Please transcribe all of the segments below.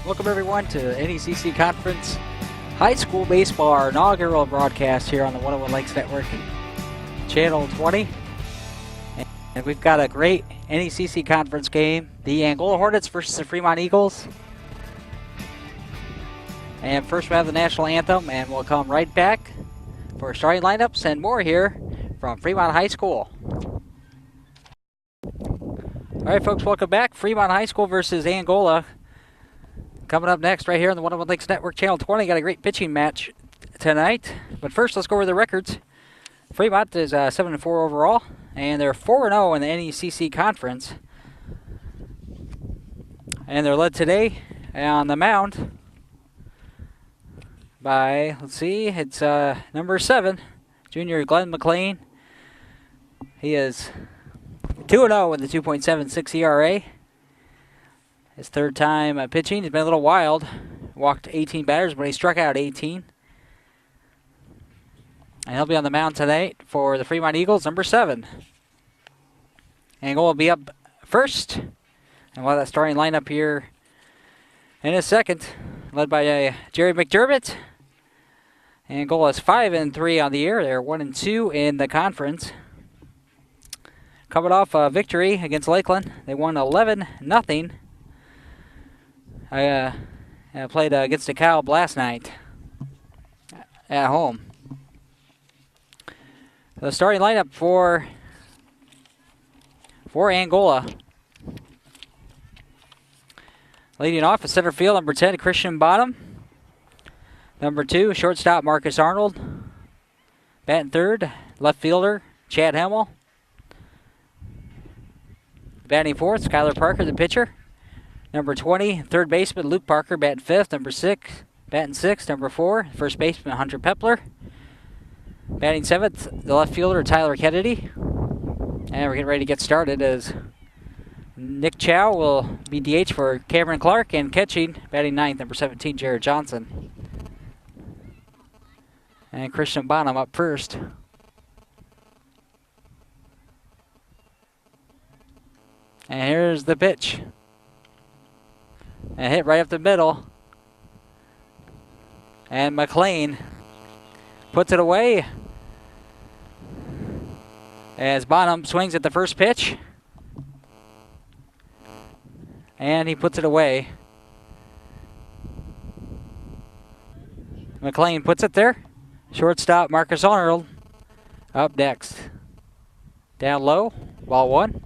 Welcome everyone to NECC Conference High School Baseball, our inaugural broadcast here on the 101 Lakes Network, Channel 20. And we've got a great NECC Conference game. The Angola Hornets versus the Fremont Eagles. And first we have the National Anthem, and we'll come right back for starting lineups and more here from Fremont High School. All right, folks, welcome back. Fremont High School versus Angola. Coming up next right here on the 101 Lakes Network, Channel 20. Got a great pitching match tonight. But first, let's go over the records. Fremont is 7-4 overall, and they're 4-0 in the NECC Conference. And they're led today on the mound by, let's see, it's number 7, junior Glenn McLean. He is 2-0 with a 2.76 ERA. His third time pitching. He's been a little wild. Walked 18 batters, but he struck out 18. And he'll be on the mound tonight for the Fremont Eagles, number 7. Angola will be up first. And we'll have that starting lineup here in a second, led by Jerry McDermott. Angola is 5-3 on the year. They're 1-2 in the conference. Coming off a victory against Lakeland. They won 11-0. I played against DeKalb last night at home. The starting lineup for Angola. Leading off at center field, number 10, Christian Bonham. Number 2, shortstop, Marcus Arnold. Batting third, left fielder, Chad Hemmel. Batting fourth, Skylar Parker, the pitcher. Number 20, third baseman, Luke Parker, batting fifth. Number 6, batting sixth. Number 4, first baseman, Hunter Pepler. Batting seventh, the left fielder, Tyler Kennedy. And we're getting ready to get started as Nick Chow will be DH for Cameron Clark, and catching, batting ninth, number 17, Jared Johnson. And Christian Bonham up first. And here's the pitch. And hit right up the middle. And McLean puts it away as Bonham swings at the first pitch. And he puts it away. McLean puts it there. Shortstop Marcus Arnold up next. Down low, ball 1.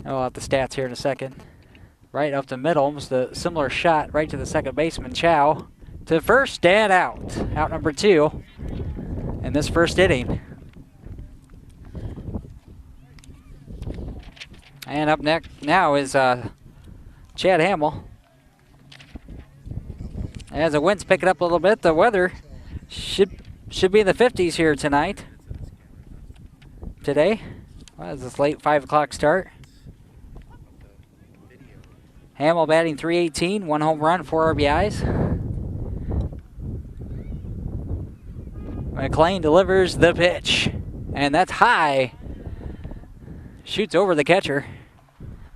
I'll have the stats here in a second. Right up the middle, almost a similar shot right to the second baseman, Chow. To first and out. Out number 2 in this first inning. And up next now is Chad Hamill. As the wind's picking up a little bit, the weather should be in the 50s here today. Well, it's this late 5 o'clock start. Hamill batting .318, 1 home run, 4 RBIs. McLean delivers the pitch, and that's high. Shoots over the catcher.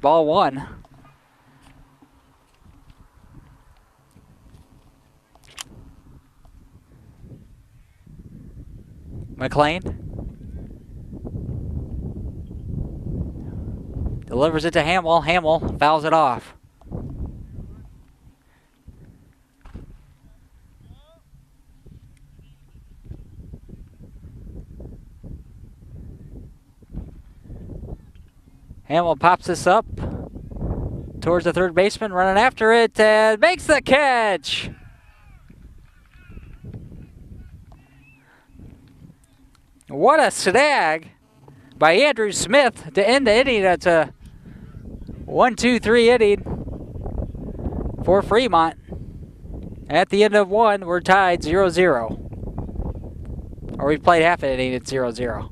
Ball 1. McLean delivers it to Hamill. Hamill fouls it off. Hamill pops this up towards the third baseman, running after it, and makes the catch. What a snag by Andrew Smith to end the inning. That's a 1-2-3 inning for Fremont. At the end of 1, we're tied 0-0. Or we've played half an inning at 0-0.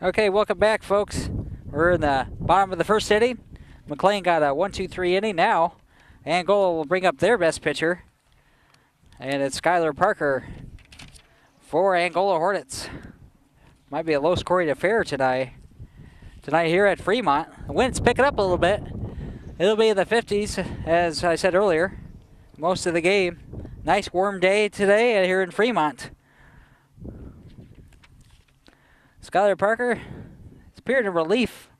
Okay, welcome back, folks. We're in the bottom of the first inning. McLean got a 1-2-3 inning. Now Angola will bring up their best pitcher, and it's Skylar Parker for Angola Hornets. Might be a low-scoring affair tonight here at Fremont. The wind's picking up a little bit. It'll be in the 50s, as I said earlier, most of the game. Nice warm day today here in Fremont. Skylar Parker has appeared in relief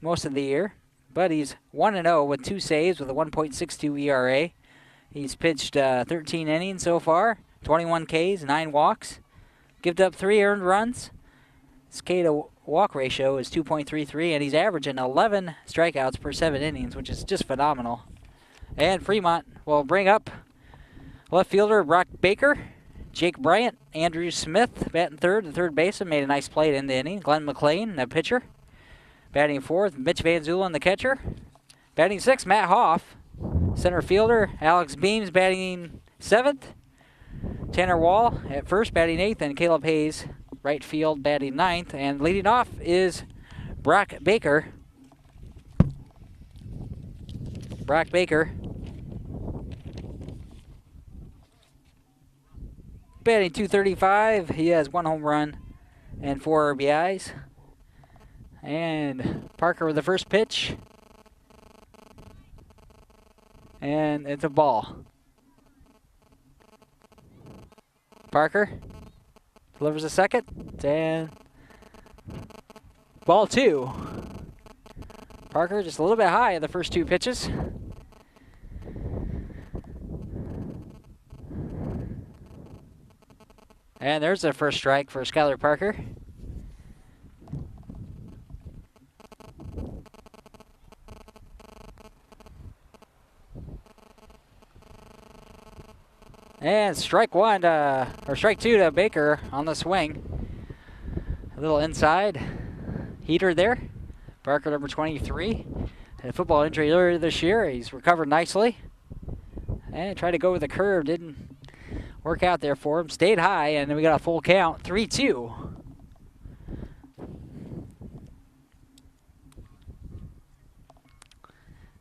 most of the year, but he's 1-0 with 2 saves with a 1.62 ERA. He's pitched 13 innings so far, 21 Ks, 9 walks, given up 3 earned runs. His K to walk ratio is 2.33, and he's averaging 11 strikeouts per 7 innings, which is just phenomenal. And Fremont will bring up left fielder Brock Baker, Jake Bryant, Andrew Smith batting third. The third baseman made a nice play in the inning. Glenn McLean, the pitcher. Batting fourth, Mitch Van Zulen, the catcher. Batting sixth, Matt Hoff. Center fielder, Alex Beams batting seventh. Tanner Wall at first batting eighth, and Caleb Hayes, right field, batting ninth. And leading off is Brock Baker. Brock Baker batting .235. He has 1 home run and 4 RBIs. And Parker with the first pitch. And it's a ball. Parker delivers a second. And ball 2. Parker just a little bit high in the first 2 pitches. And there's the first strike for Skylar Parker. And strike 2 to Baker on the swing. A little inside heater there. Parker, number 23. Had a football injury earlier this year. He's recovered nicely. And tried to go with the curve. Didn't work out there for him. Stayed high, and then we got a full count. 3-2.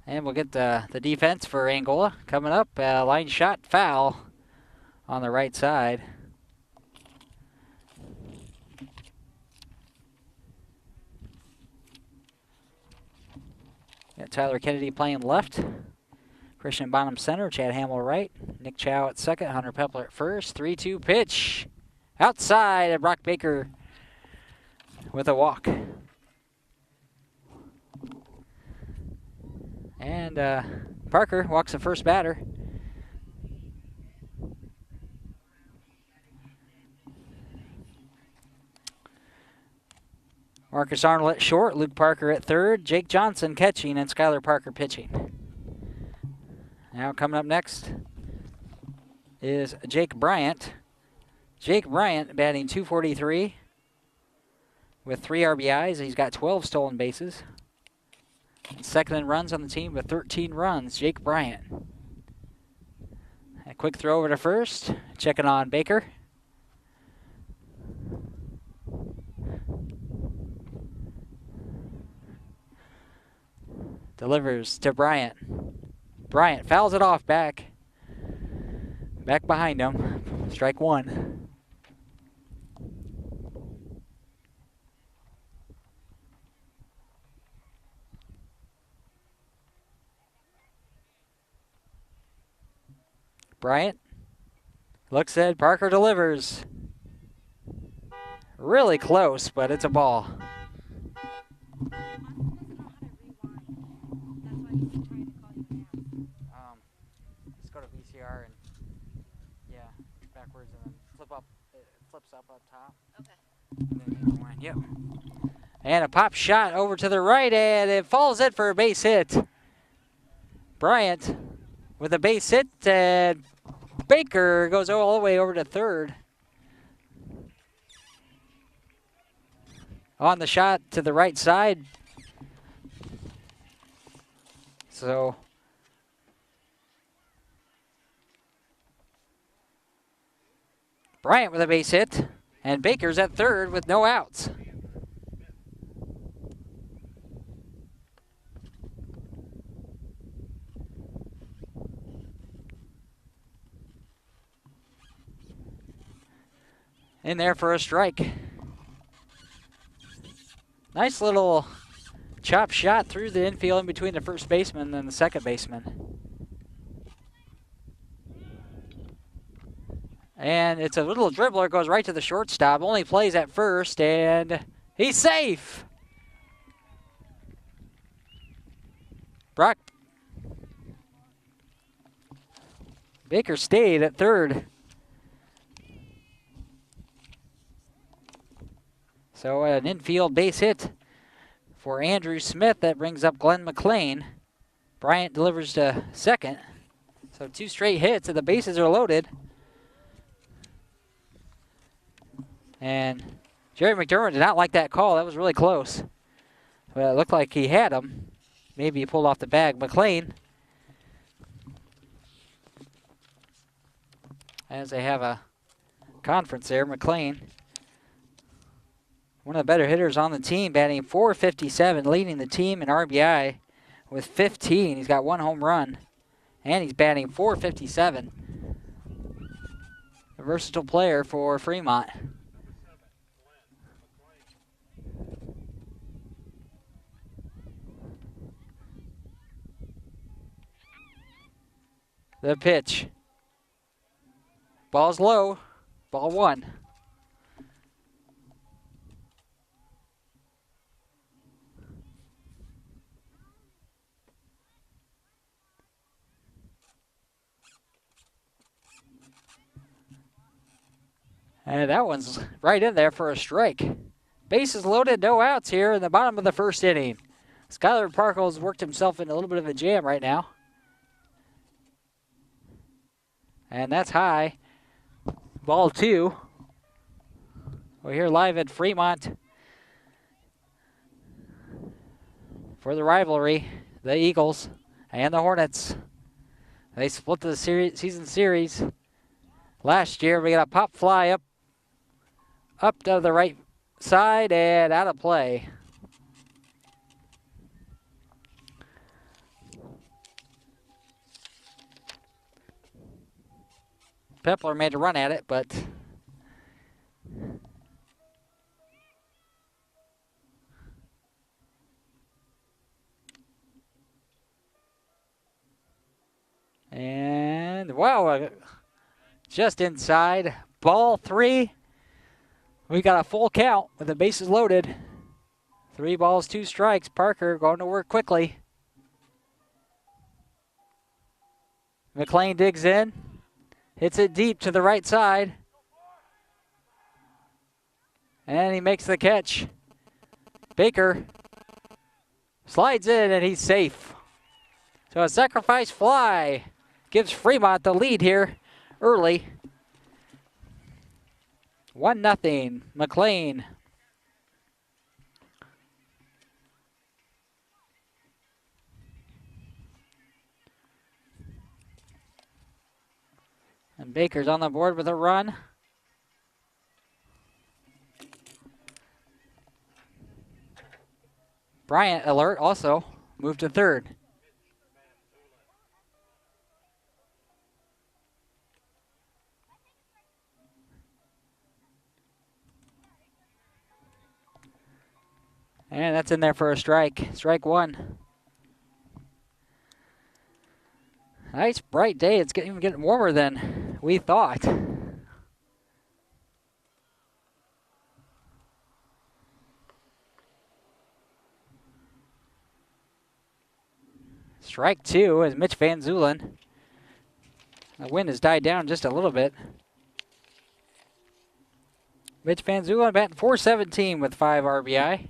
And we'll get the defense for Angola coming up. Line shot foul on the right side. Got Tyler Kennedy playing left. Christian Bonham center, Chad Hamill right, Nick Chow at second, Hunter Pepler at first. 3-2 pitch. Outside, and Brock Baker with a walk. And Parker walks the first batter. Marcus Arnold at short, Luke Parker at third, Jake Johnson catching, and Skylar Parker pitching. Now coming up next is Jake Bryant. Jake Bryant batting .243 with 3 RBIs. He's got 12 stolen bases. Second in runs on the team with 13 runs, Jake Bryant. A quick throw over to first, checking on Baker. Delivers to Bryant. Bryant fouls it off back behind him. Strike 1. Bryant looks at Parker, delivers. Really close, but it's a ball. Let's go to VCR and backwards and then flip up. It flips up top. Okay. And then rewind. Yep. And a pop shot over to the right, and it falls in for a base hit. Bryant with a base hit, and Baker goes all the way over to third. On the shot to the right side. So Bryant with a base hit, and Baker's at third with no outs. in there for a strike. Nice little chop shot through the infield in between the first baseman and the second baseman. And it's a little dribbler, goes right to the shortstop, only plays at first, and he's safe. Brock Baker stayed at third. So an infield base hit for Andrew Smith that brings up Glenn McLean. Bryant delivers to second. So 2 straight hits and the bases are loaded. And Jerry McDermott did not like that call. That was really close. But it looked like he had him. Maybe he pulled off the bag. McLean, as they have a conference there, McLean, one of the better hitters on the team, batting .457, leading the team in RBI with 15. He's got 1 home run, and he's batting .457. A versatile player for Fremont. The pitch. Ball's low. Ball 1. And that one's right in there for a strike. Bases loaded, no outs here in the bottom of the first inning. Skylar Parkle's worked himself in a little bit of a jam right now. And that's high. Ball 2. We're here live at Fremont for the rivalry, the Eagles and the Hornets. They split the season series last year. We got a pop fly up to the right side and out of play. Pepler made a run at it, but and wow, just inside. Ball 3. We got a full count with the bases loaded. 3 balls, 2 strikes. Parker going to work quickly. McLean digs in. Hits it deep to the right side. And he makes the catch. Baker slides in and he's safe. So a sacrifice fly gives Fremont the lead here early. 1-0, McLean. And Baker's on the board with a run. Bryant alert also moved to third. And that's in there for a strike. Strike 1. Nice bright day. It's even getting warmer than we thought. Strike 2 is Mitch Van Zulen. The wind has died down just a little bit. Mitch Van Zulen batting .417 with 5 RBI.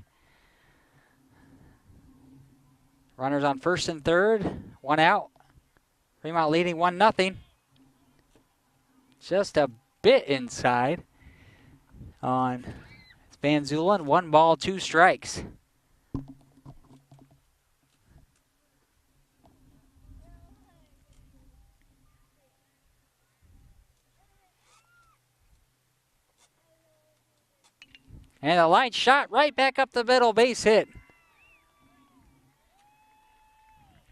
Runners on first and third. 1 out. Fremont leading 1-0. Just a bit inside on Van Zulen. 1 ball, 2 strikes. And a line shot right back up the middle, base hit.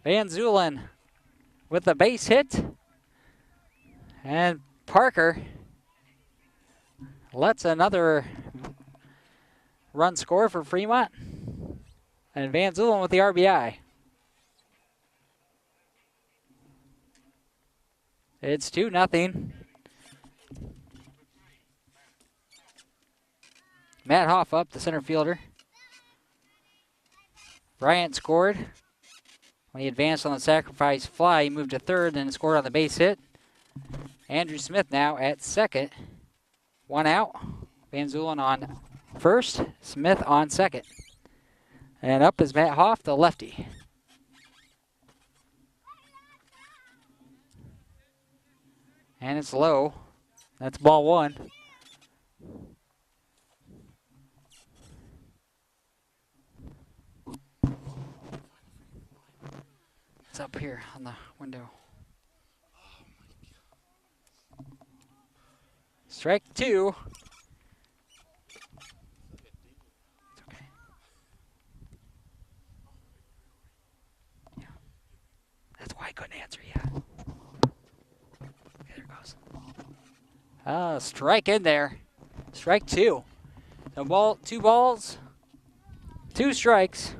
Van Zulen with the base hit. And Parker Let's another run score for Fremont. And Van Zulen with the RBI. It's 2-0. Matt Hoff up, the center fielder. Bryant scored when he advanced on the sacrifice fly. He moved to third and scored on the base hit. Andrew Smith now at second. 1 out. Van Zulen on first. Smith on second. And up is Matt Hoff, the lefty. And it's low. That's ball 1. It's up here on the window. Strike 2. It's okay. Yeah. That's why I couldn't answer yet. Okay, there it goes. Strike in there. Strike 2. No ball, 2 balls, 2 strikes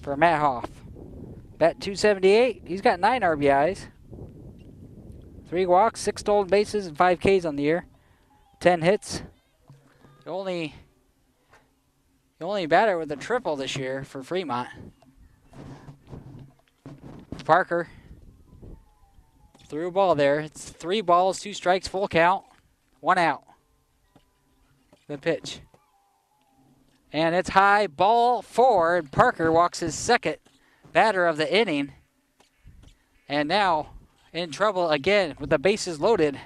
for Matt Hoff. Bat 278. He's got 9 RBIs. 3 walks, 6 stolen bases, and 5 Ks on the year. 10 hits. The only batter with a triple this year for Fremont. Parker threw a ball there. It's 3 balls, 2 strikes, full count, 1 out. The pitch. And it's high, ball 4, and Parker walks his second batter of the inning. And now in trouble again with the bases loaded.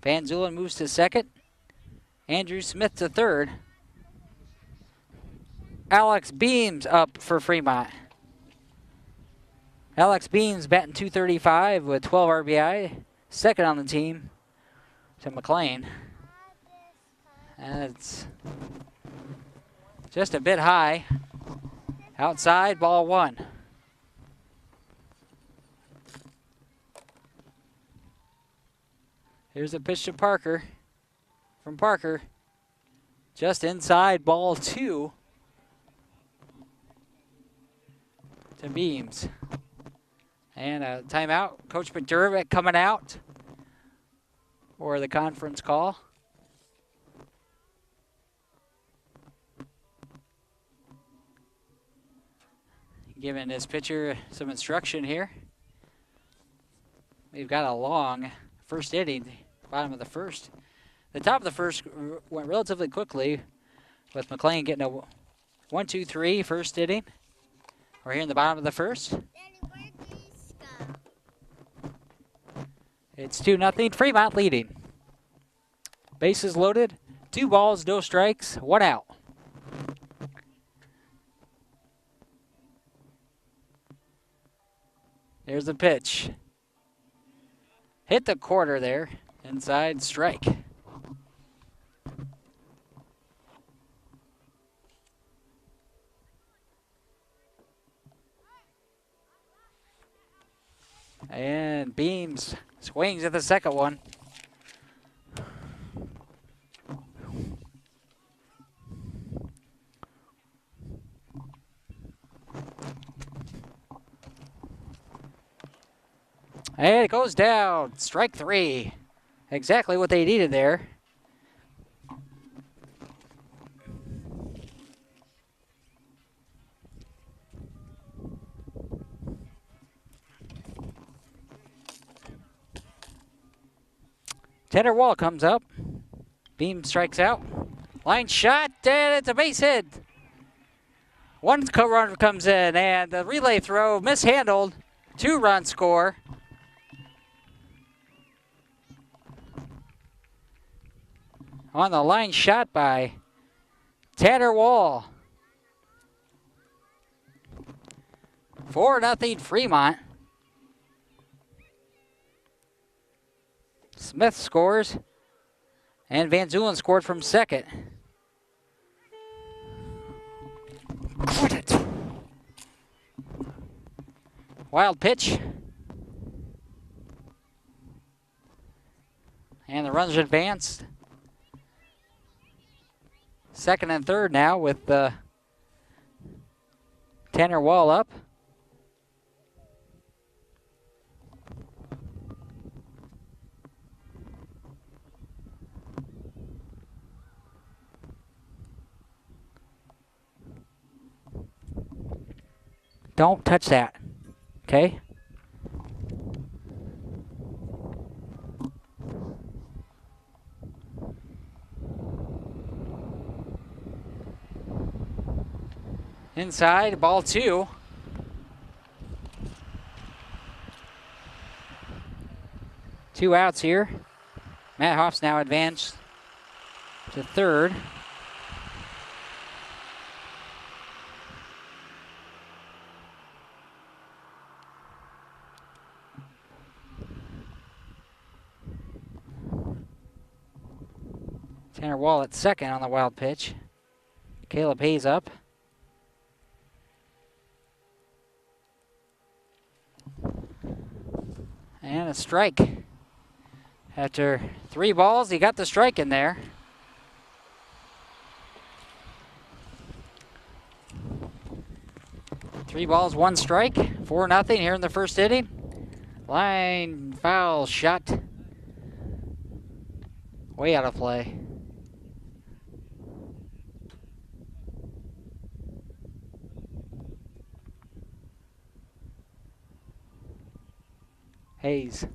Van Zulen moves to second. Andrew Smith to third. Alex Beams up for Fremont. Alex Beams batting .235 with 12 RBI. Second on the team to McLean. And it's just a bit high. Outside, ball 1. Here's a pitch to Parker. From Parker. Just inside, ball 2. To Beams. And a timeout. Coach McDermott coming out for the conference call. Giving his pitcher some instruction here. We've got a long first inning, bottom of the first. The top of the first went relatively quickly with McLean getting a 1-2-3 first inning. We're here in the bottom of the first. It's 2-0, Fremont leading. Bases loaded, 2 balls, no strikes, 1 out. There's the pitch. Hit the quarter there. Inside, strike. And Beams swings at the second one. And it goes down. Strike 3. Exactly what they needed there. Tel-All comes up. Beam strikes out. Line shot, and it's a base hit. 1 run comes in, and the relay throw mishandled. 2-run score. On the line shot by Tel-All. 4-0 Fremont. Smith scores. And Van Zulen scored from second. Quit it. Wild pitch. runners advanced. Second and third now with Tanner Wall up. Don't touch that, okay? Inside, ball 2. Two outs here. Matt Hoff's now advanced to third. Tanner Wall at second on the wild pitch. Caleb Hayes up. And a strike. After 3 balls, he got the strike in there. Three balls, 1 strike. 4-0 here in the first inning. Line foul shot. Way out of play. Hayes.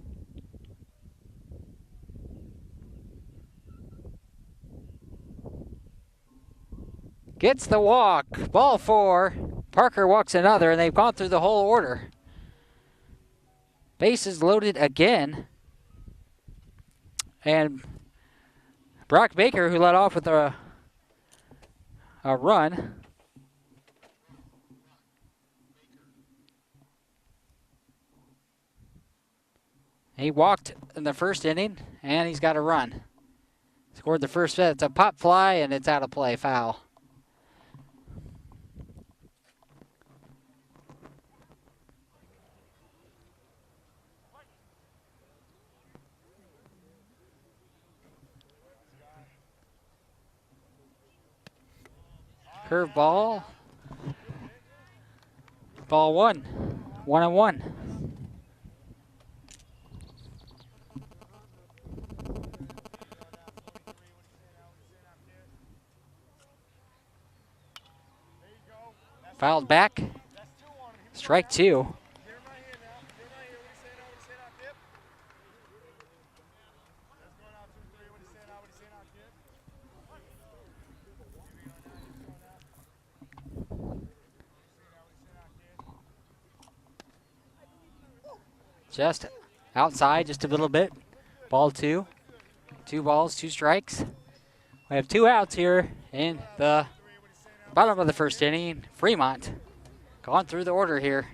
Gets the walk. Ball 4. Parker walks another, and they've gone through the whole order. Bases loaded again. And Brock Baker, who led off with a run. He walked in the first inning, and he's got a run. Scored the first hit. It's a pop fly, and it's out of play. Foul. Curve ball. Ball 1. 1-1. Fouled back. Strike 2. Just outside, just a little bit. Ball 2. 2 balls, 2 strikes. We have 2 outs here in the bottom of the first inning. Fremont gone through the order here.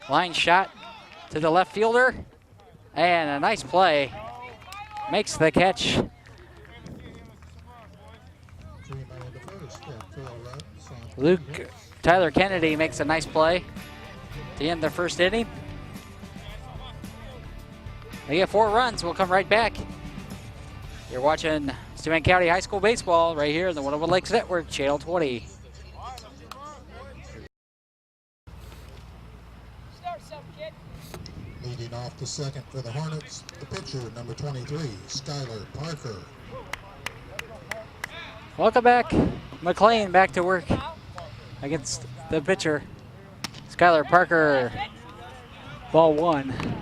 Line shot to the left fielder. And a nice play. Makes the catch. Tyler Kennedy makes a nice play to end the first inning. They get 4 runs. We'll come right back. You're watching Steuben County High School Baseball right here in the Winterwood Lakes Network, Channel 20. Leading off the second for the Hornets, the pitcher, number 23, Skylar Parker. Welcome back. McLean back to work against the pitcher, Skylar Parker. Ball 1.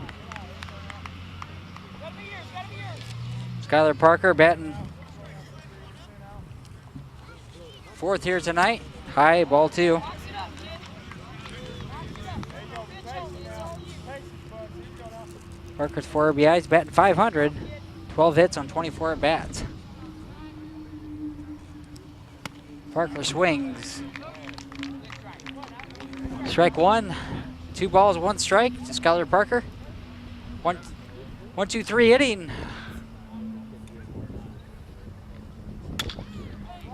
Skylar Parker batting 4th here tonight. High, ball 2. Parker's 4 RBIs, batting .500. 12 hits on 24 at-bats. Parker swings. Strike 1. 2 balls, 1 strike to Skylar Parker. 1-2-3 inning.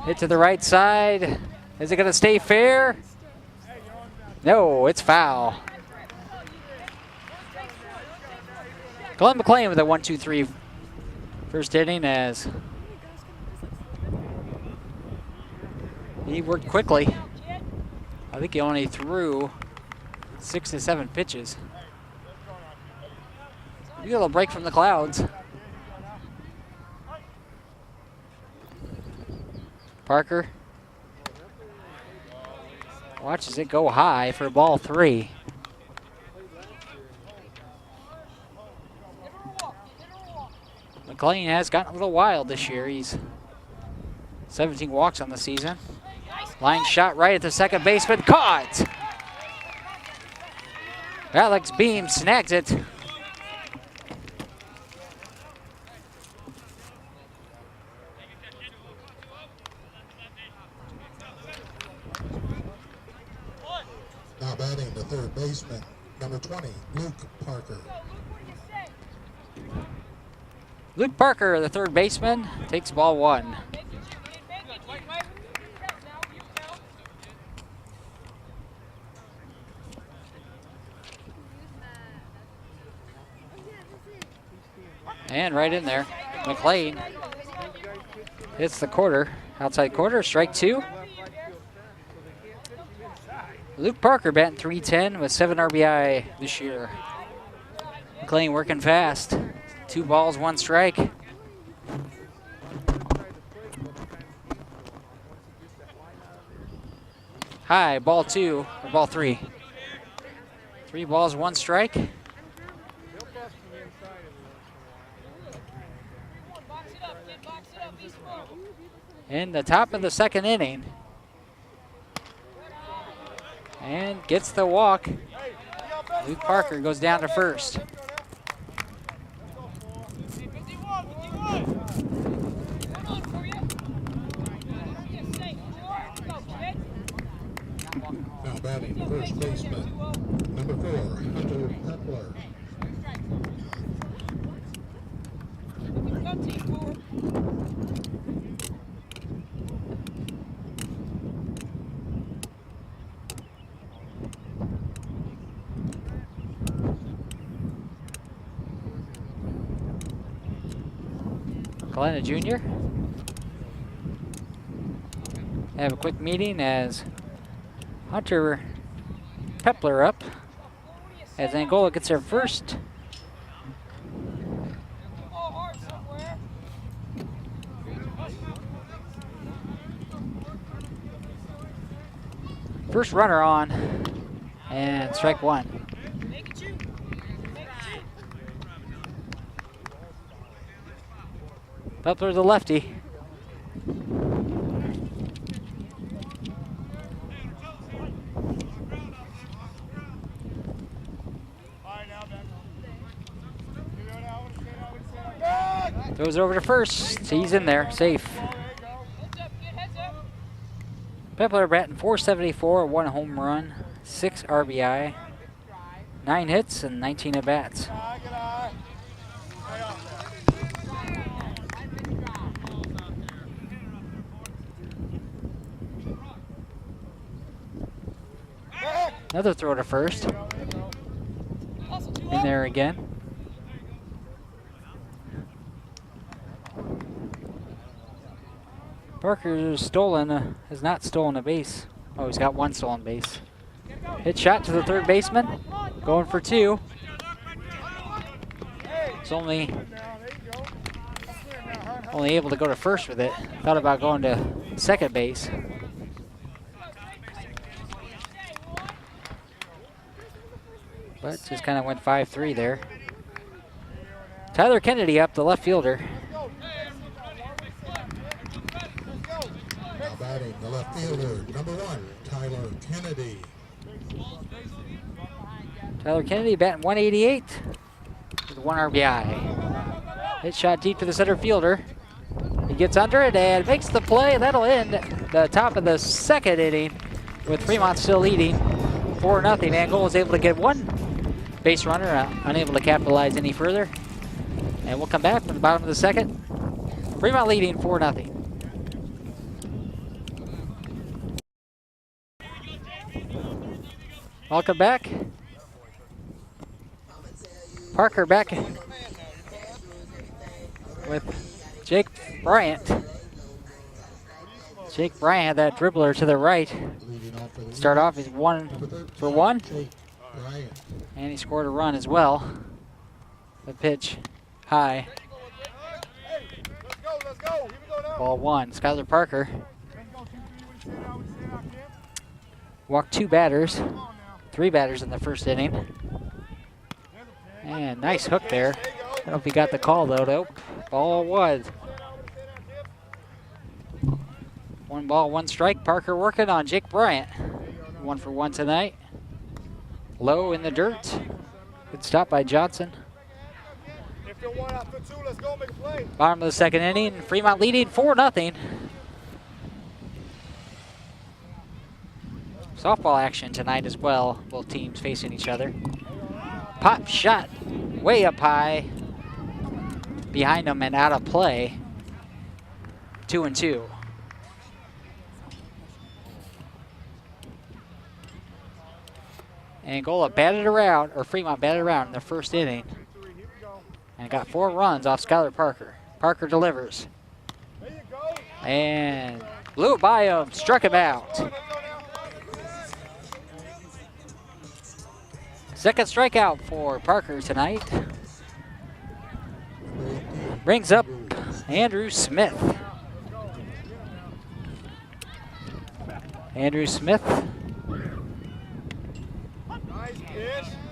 Hit to the right side. Is it going to stay fair? No, it's foul. Glenn McLean with a 1-2-3 first inning as he worked quickly. I think he only threw 6 to 7 pitches. You get a little break from the clouds. Parker watches it go high for ball 3. McLean has gotten a little wild this year. He's 17 walks on the season. Line shot right at the second baseman, caught! Alex Beam snags it. Now batting the third baseman, number 20, Luke Parker. Luke Parker, the third baseman, takes ball 1. And right in there, McLean hits the quarter, outside quarter, strike 2. Luke Parker batting .310 with 7 RBI this year. McLean working fast. 2 balls, 1 strike. High, ball 2, or ball 3. 3 balls, 1 strike. In the top of the second inning. And gets the walk. Luke Parker goes down to first. Now batting first baseman, number 4, Hunter Pepler. Galena Jr. Have a quick meeting as Hunter Pepler up as Angola gets their first. First runner on, and strike 1. Pepler the lefty. Throws it over to first. He's in there, safe. Pepler batting .474, 1 home run, 6 RBI, 9 hits, and 19 at-bats. Another throw to first. In there again. Parker has not stolen a base. Oh, he's got 1 stolen base. Hit shot to the third baseman. Going for 2. It's only able to go to first with it. Thought about going to second base. But just kind of went 5-3 there. Tyler Kennedy up, the left fielder. Now batting the left fielder, number 1, Tyler Kennedy. Tyler Kennedy batting .188 with 1 RBI. Hit shot deep to the center fielder. He gets under it and makes the play. That'll end the top of the second inning with Fremont still leading 4-0. Angola is able to get 1 base runner, unable to capitalize any further. And we'll come back from the bottom of the second. Fremont leading 4-0. Welcome back. Parker back with Jake Bryant. Jake Bryant had that dribbler to the right. Start off, he's 1 for 1. And he scored a run as well. The pitch high. Ball 1, Skylar Parker. Walked 2 batters, 3 batters in the first inning. And nice hook there. I don't know if he got the call though. Nope. Ball 1. 1 ball, 1 strike. Parker working on Jake Bryant. 1 for 1 tonight. Low in the dirt. Good stop by Johnson. Bottom of the second inning. Fremont leading 4-0. Softball action tonight as well. Both teams facing each other. Pop shot way up high. Behind them and out of play. 2-2. Angola batted around, or Fremont batted around in the first inning. And got 4 runs off Skylar Parker. Parker delivers. And blew it by him, struck him out. Second strikeout for Parker tonight. Brings up Andrew Smith. Andrew Smith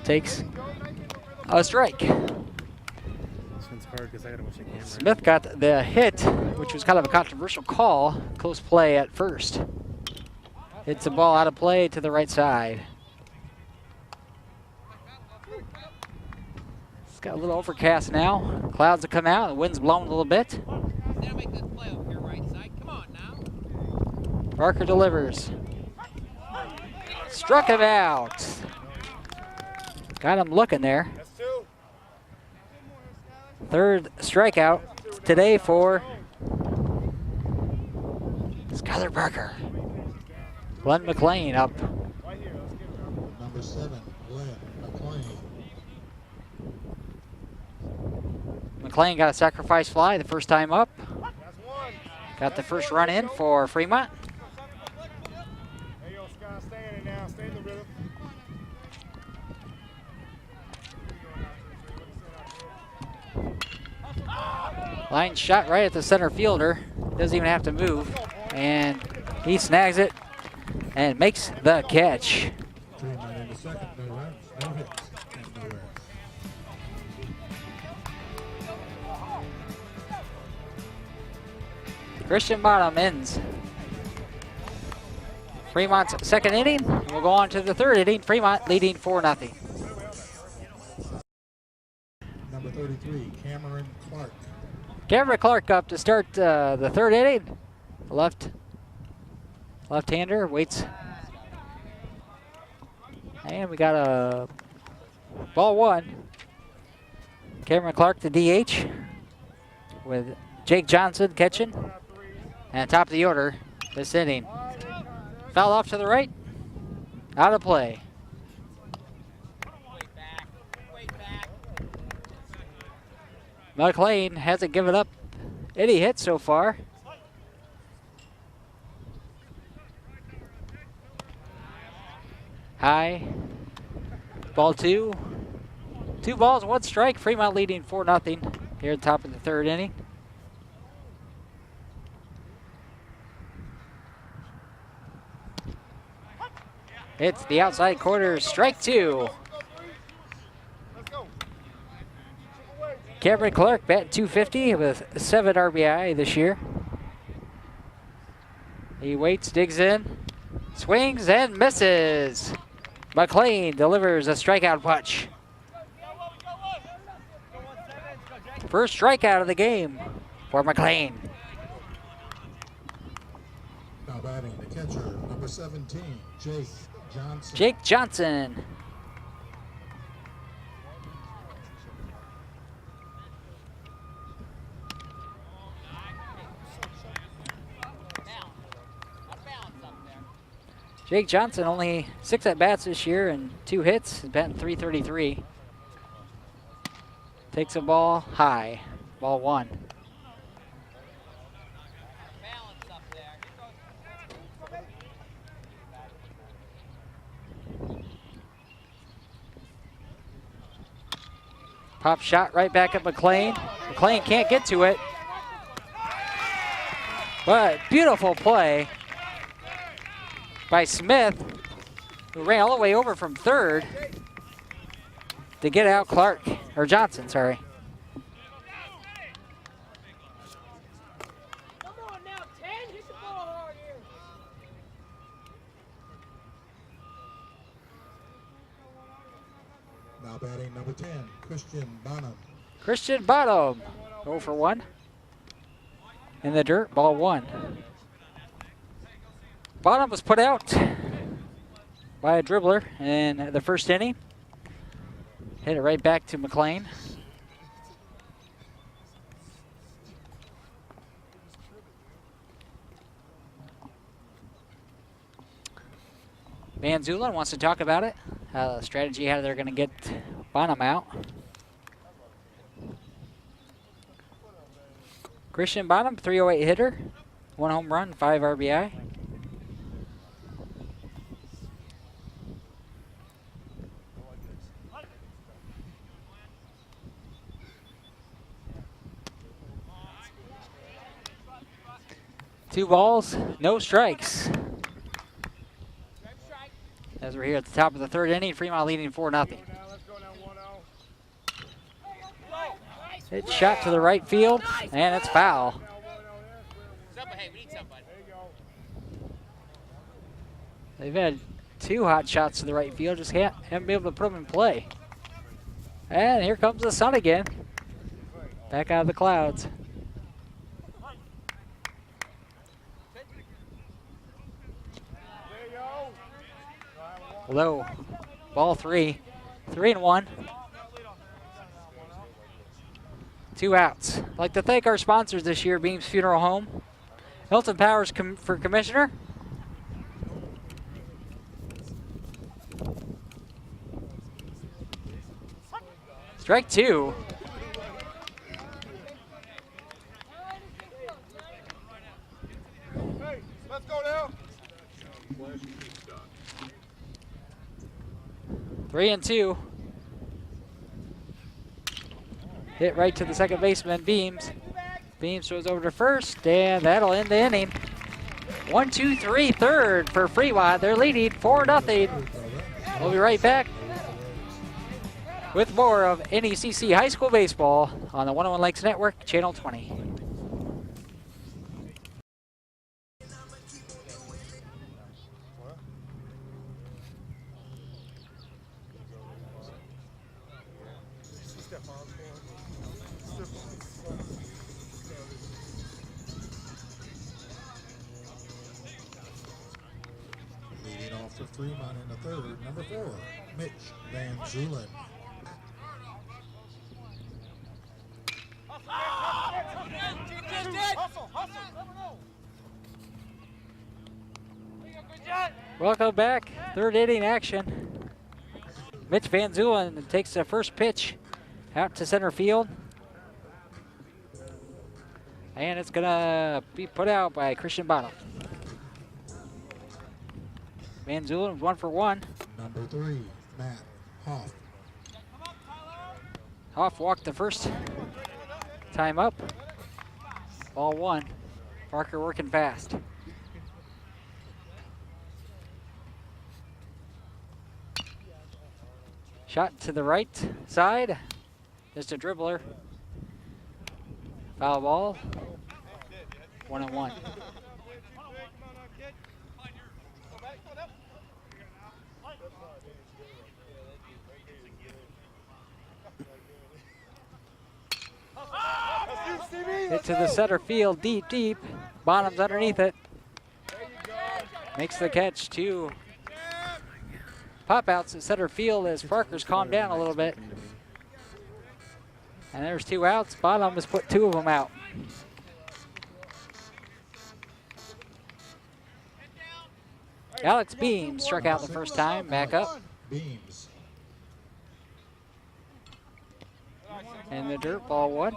takes a strike. Smith got the hit, which was kind of a controversial call. Close play at first. Hits the ball out of play to the right side. It's got a little overcast now. Clouds have come out. The wind's blowing a little bit. Parker delivers. Struck him out. Got him looking there. Third strikeout today for Skylar Parker. Glenn McLean up. Number 7, Glenn McLean. McLean got a sacrifice fly the first time up. Got the first run in for Fremont. Line shot right at the center fielder. Doesn't even have to move. And he snags it and makes the catch. Christian Bottom ends Fremont's second inning. We'll go on to the third inning. Fremont leading 4-0. Number 33, Cameron Clark. Cameron Clark up to start the third inning. Left-hander waits. And we got a ball 1. Cameron Clark, the DH, with Jake Johnson catching. And top of the order this inning. Foul off to the right. Out of play. McLean hasn't given up any hits so far. High. Ball 2. 2 balls, 1 strike. Fremont leading 4-0 here at the top of the third inning. It's the outside corner, strike 2. Cameron Clark batting .250 with 7 RBI this year. He waits, digs in, swings and misses. McLean delivers a strikeout punch. First strikeout of the game for McLean. Now batting the catcher, number 17, Jake Johnson. Jake Johnson. Jake Johnson only 6 at-bats this year and 2 hits. He's batting .333. Takes a ball high. Ball 1. Pop shot right back at McLean. McLean can't get to it. But beautiful play by Smith, who ran all the way over from third to get out Clark, or Johnson, sorry. Now batting number 10, Christian Bonham. Christian Bonham, 0 for 1. In the dirt, ball 1. Bonham was put out by a dribbler in the first inning. Hit it right back to McLean. Van Zulen wants to talk about it. Strategy, how they're going to get Bonham out. Christian Bonham, 308 hitter, 1 home run, 5 RBI. Two balls, no strikes. As we're here at the top of the third inning, Fremont leading 4-0. It's shot to the right field, and it's foul. They've had 2 hot shots to the right field, just haven't been able to put them in play. And here comes the sun again, back out of the clouds. Low, ball 3, 3-1. 2 outs. I'd like to thank our sponsors this year, Beams Funeral Home, Hilton Powers for commissioner, strike 2. Hey, let's go now. 3-2. Hit right to the second baseman, Beams. Beams throws over to first, and that'll end the inning. 1-2-3 third for Fremont. They're leading 4-0. We'll be right back with more of NECC High School Baseball on the 101 Lakes Network, Channel 20. Leading off for Fremont in the third, number 4, Mitch Van Zulen. Welcome back, third inning action. Mitch Van Zulen takes the first pitch out to center field. And it's gonna be put out by Christian Bonham. Van Zulen 1 for 1. Number 3, Matt Hoff. Hoff walked the first time up. Ball 1. Parker working fast. Shot to the right side. Just a dribbler. Foul ball. 1-1. Hit to the center field, deep, deep. Bonham's underneath it. Makes the catch. 2 pop outs at center field as Parker's calmed down a little bit. And there's 2 outs. Bonham has put 2 of them out. Alex Beams struck out the first time. Back up. Beams. And the dirt, ball 1.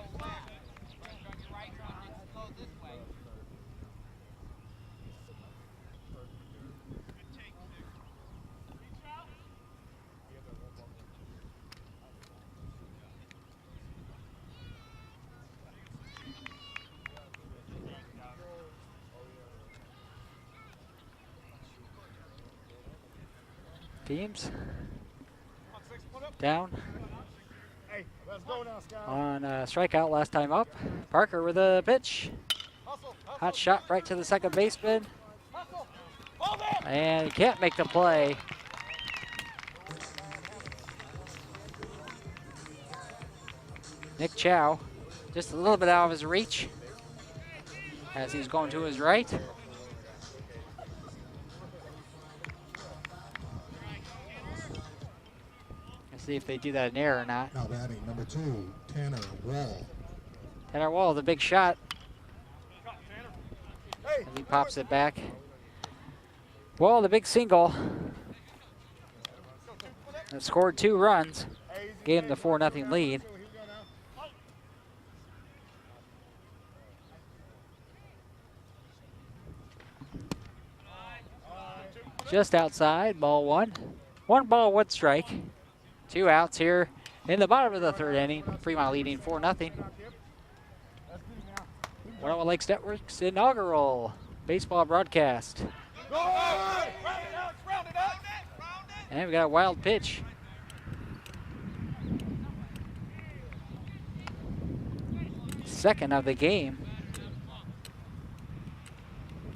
Beams down on a strikeout last time up. Parker with a pitch. Hot shot right to the second baseman. And he can't make the play. Nick Chow, just a little bit out of his reach as he's going to his right. Let's see if they do that in air or not. Now batting number 2, Tanner Wall. Tanner Wall, the big shot. As he pops it back. Wall, the big single. That scored 2 runs. Gave him the 4-0 lead. Just outside, ball 1. 1 ball, 1 strike. 2 outs here in the bottom of the 3rd inning. Fremont leading 4-0. 101 Lakes Network's inaugural baseball broadcast. And we got a wild pitch. Second of the game.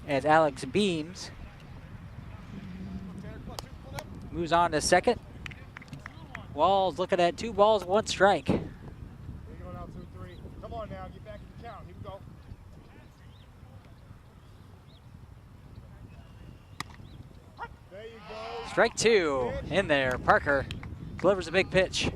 As Alex Beams moves on to second. Wall's looking at 2 balls, 1 strike. Come on now, get back in the count. Here we go. There you go. Strike 2 in there. Parker delivers a big pitch.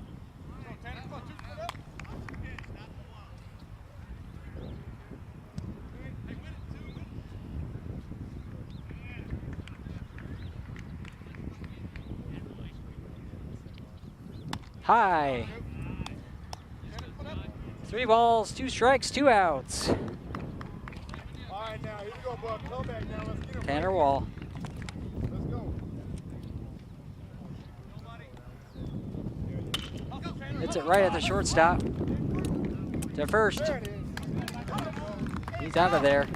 High. 3 balls, 2 strikes, 2 outs. All right, now, here we go, bud. Come back now. Let's get him. Tanner Wall. Let's go. Hits it right at the shortstop. To first. There it is. He's out of there.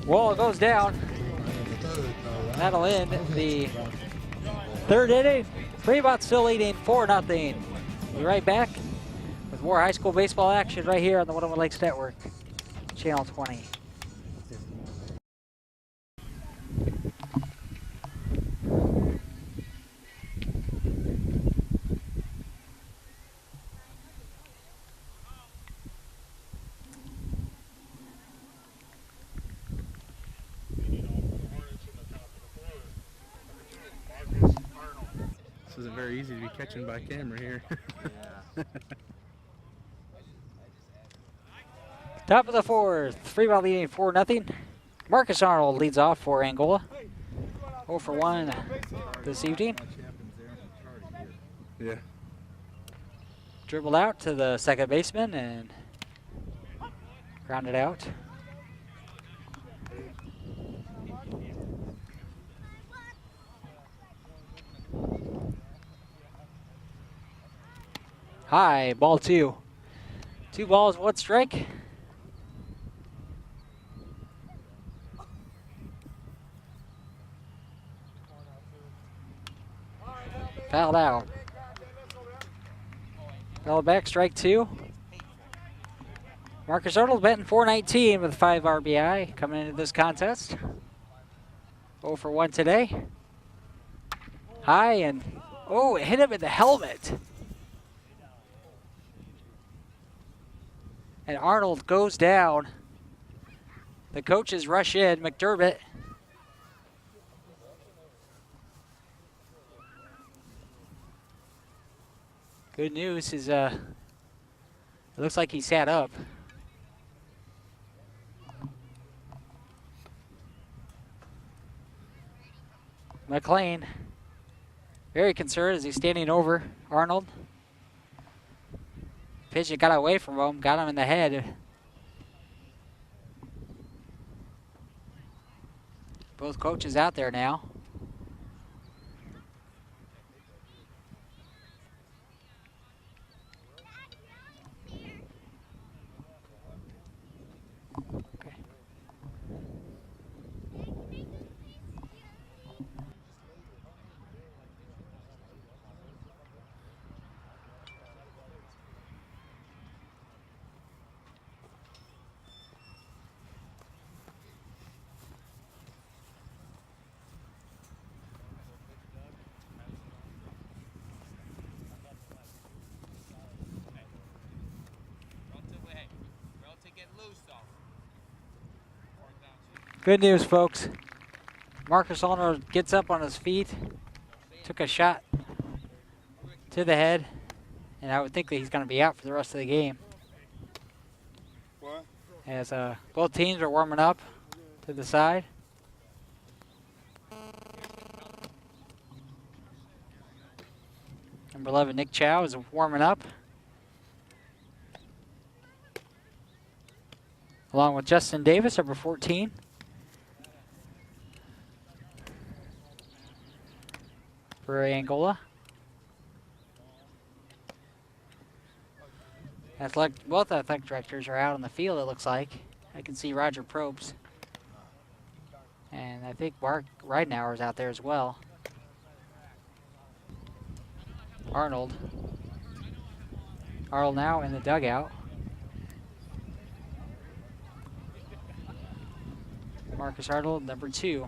Wall goes down. That'll end the 3rd inning. Fremont still leading 4-0. We'll be right back with more high school baseball action right here on the 101 Lakes Network, Channel 20. This isn't very easy to be catching by camera here. Top of the 4th, Fremont leading 4-0. Marcus Arnold leads off for Angola. 0 for 1 this evening. Yeah. Dribbled out to the second baseman and grounded out. High, ball 2. 2 balls, 1 strike. Fouled out. Fouled back, strike 2. Marcus Arnold batting .419 with 5 RBI coming into this contest. 0 for 1 today. High and, oh, it hit him in the helmet. And Arnold goes down. The coaches rush in. McDermott. Good news is it looks like he sat up. McLean, very concerned as he's standing over Arnold. Pitch it got away from him, got him in the head. Both coaches out there now. Good news, folks. Marcus Arnold gets up on his feet, took a shot to the head, and I would think that he's going to be out for the rest of the game. What? As both teams are warming up to the side. Number 11, Nick Chow, is warming up. Along with Justin Davis, number 14. For Angola. Both athletic directors are out on the field, it looks like. I can see Roger Probst. And I think Mark Ridenauer is out there as well. Arnold now in the dugout. Marcus Arnold, number 2.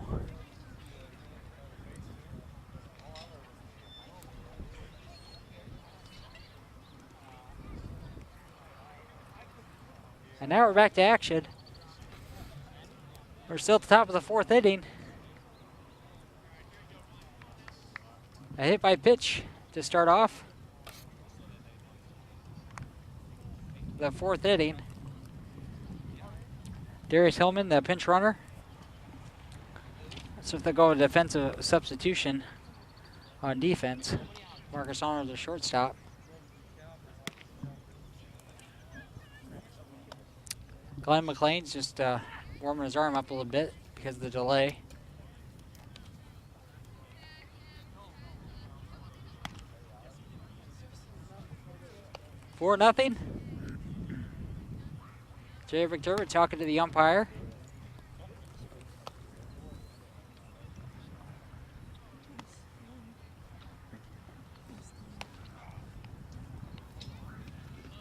And now we're back to action. We're still at the top of the 4th inning. A hit by pitch to start off the 4th inning. Darius Hillman, the pinch runner. So if they go with defensive substitution on defense, Marcus Arnold, the shortstop. Glenn McLean's just warming his arm up a little bit because of the delay. For nothing. Jay Victor talking to the umpire.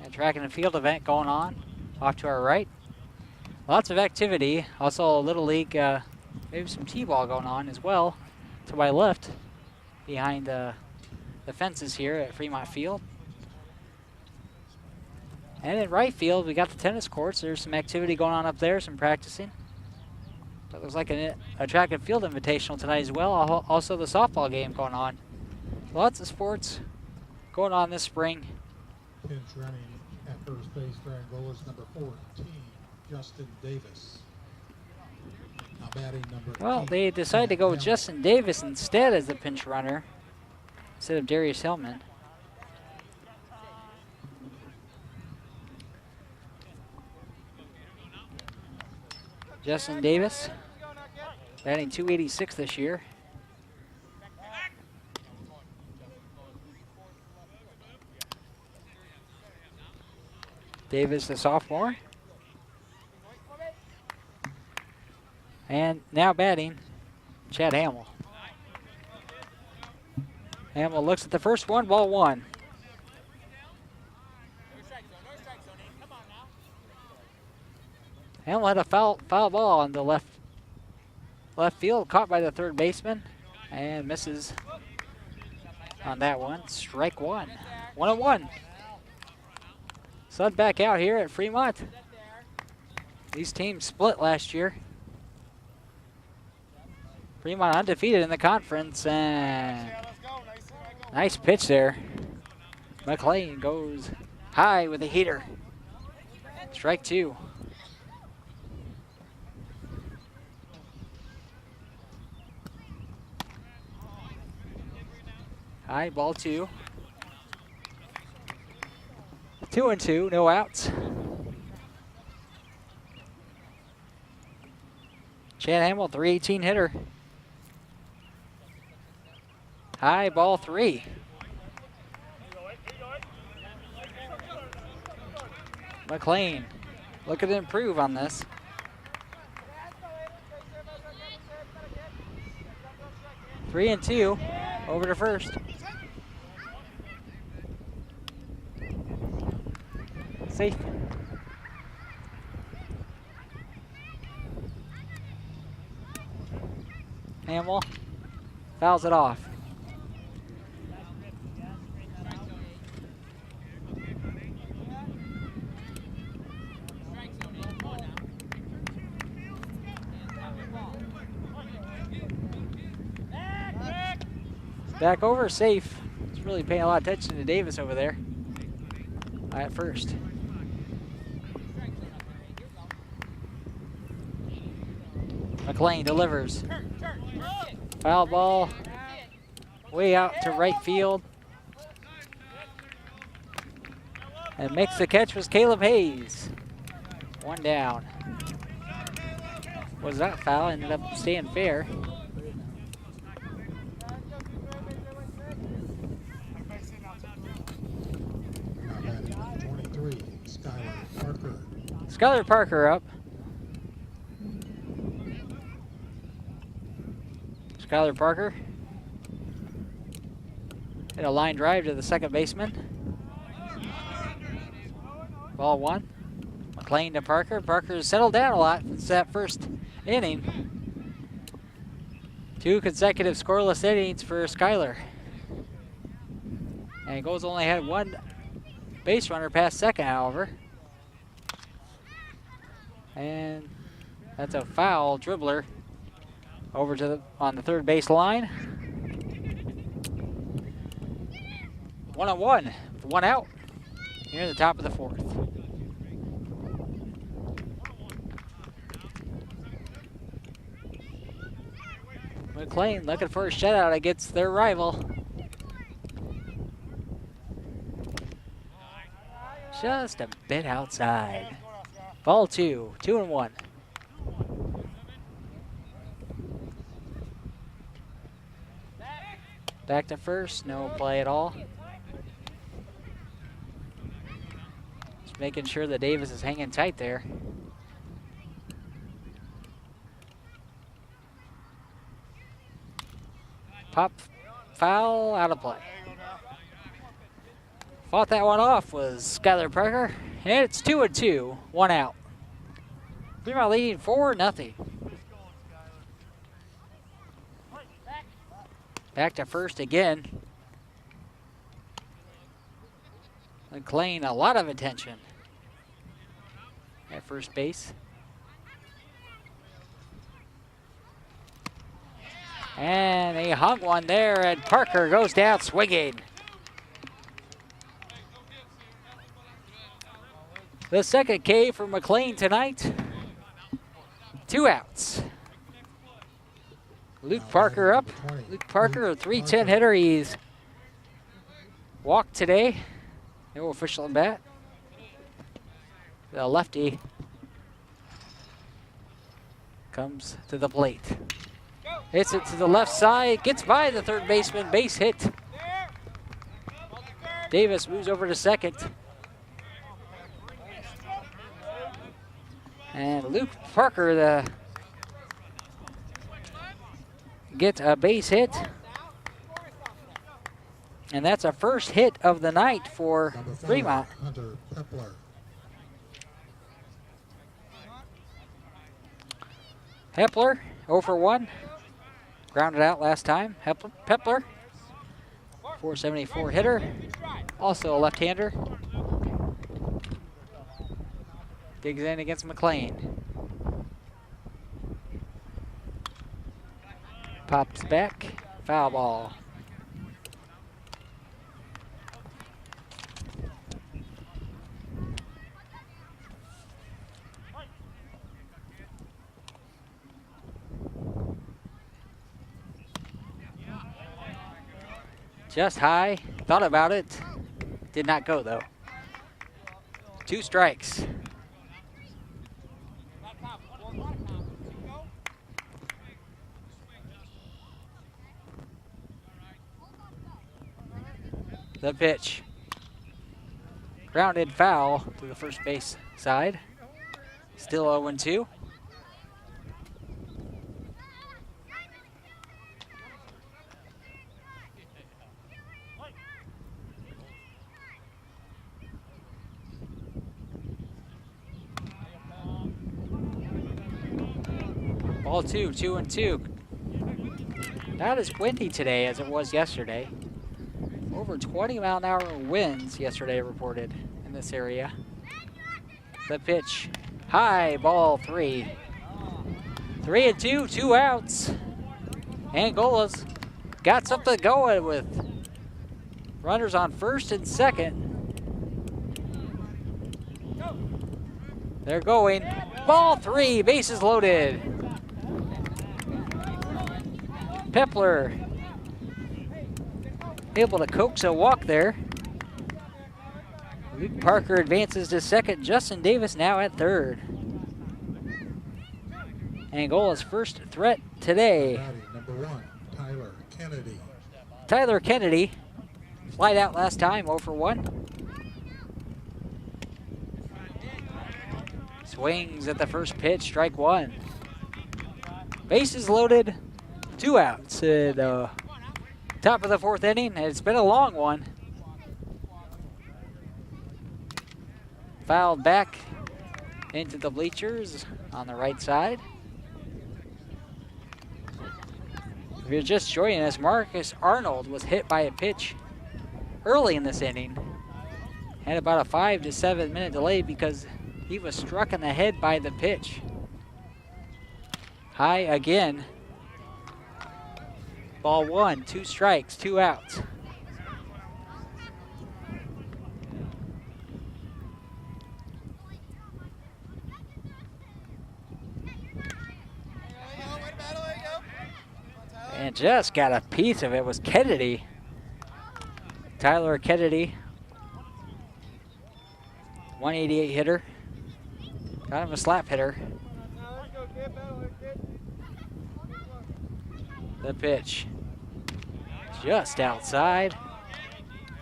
And track and field event going on off to our right. Lots of activity. Also a Little League, maybe some T-ball going on as well to my left behind the fences here at Fremont Field. And in right field, we got the tennis courts. There's some activity going on up there, some practicing. That looks like a track and field invitational tonight as well. Also the softball game going on. Lots of sports going on this spring. Pinch running at first base for Angola is number 14, Justin Davis. Now batting number Well, 8, they decided to go with Justin Davis instead as the pinch runner, instead of Darius Hillman. Justin Davis, batting .286 this year. Davis, the sophomore. And now batting, Chad Hamill. Hamill looks at the first one, ball 1. Hamill had a foul ball on the left field, caught by the third baseman, and misses on that one. Strike 1. 1-1. Sun back out here at Fremont. These teams split last year. Fremont undefeated in the conference, and nice pitch there. McLean goes high with a heater. Strike 2. High, ball 2. 2-2, no outs. Chad Hamill, 318 hitter. High, ball 3. McLean looking to improve on this. Three and 2, over to first. Safe. Hamill fouls it off. Back over, safe. He's really paying a lot of attention to Davis over there. At first. McLean delivers. Foul ball. Way out to right field. And makes the catch was Caleb Hayes. One down. Was that foul? Ended up staying fair. Now batting number 23, Skylar Parker. Skylar Parker up. Skylar Parker. Hit a line drive to the second baseman. Ball one. McLean to Parker. Parker's settled down a lot since that first inning. 2 consecutive scoreless innings for Skylar. And Goals only had 1 base runner past second, however. And that's a foul dribbler over to on the third base line. 1-1 with 1 out near the top of the 4th. McLean looking for a shutout against their rival. Just a bit outside. Ball 2, 2-1. Back to first, no play at all. Just making sure that Davis is hanging tight there. Pop foul, out of play. Fought that one off was Skylar Parker. And it's 2-2, 1 out. Fremont leading 4-0. Back to first again. McLean, a lot of attention at first base. And he hung one there, and Parker goes down swinging. The second K for McLean tonight. 2 outs. Luke Parker up. Luke Parker, a .310 hitter. He's walked today. No official at bat. The lefty comes to the plate. Hits it to the left side. Gets by the third baseman. Base hit. Davis moves over to second. And Luke Parker gets a base hit. And that's a first hit of the night for Fremont. Hunter Pepler. Pepler, 0 for 1. Grounded out last time. Pepler, 474 hitter. Also a left-hander. Digs in against McLean. Pops back. Foul ball. Just high. Thought about it. Did not go, though. 2 strikes. The pitch. Grounded foul to the first base side. Still 0-2. Ball 2, 2-2. Not as windy today as it was yesterday. Over 20-mile-an-hour winds yesterday reported in this area. The pitch, high, ball 3. 3-2, 2 outs. Angola's got something going with runners on first and second. They're going. Ball 3, bases loaded. Pepler able to coax a walk there. Luke Parker advances to second. Justin Davis now at third. Angola's first threat today. Batting number 1, Tyler Kennedy. Tyler Kennedy, flied out last time, 0 for 1. Swings at the first pitch, strike 1. Bases loaded, 2 outs. And, top of the 4th inning, and it's been a long one. Fouled back into the bleachers on the right side. If you're just joining us, Marcus Arnold was hit by a pitch early in this inning. Had about a 5 to 7 minute delay because he was struck in the head by the pitch. High again. Ball 1, 2 strikes, 2 outs. And just got a piece of it was Kennedy. Tyler Kennedy. 188 hitter. Kind of a slap hitter. The pitch. Just outside.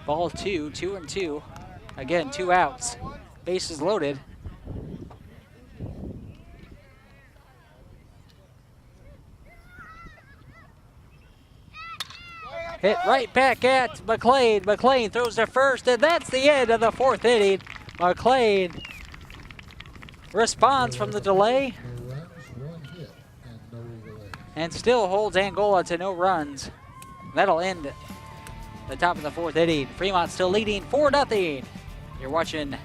Ball 2, 2-2. Again, 2 outs. Bases loaded. Hit right back at McLean. McLean throws to first, and that's the end of the 4th inning. McLean responds from the delay No runs, 1 hit, and no delay. and still holds Angola to no runs. That'll end the top of the 4th inning. Fremont still leading 4-0. You're watching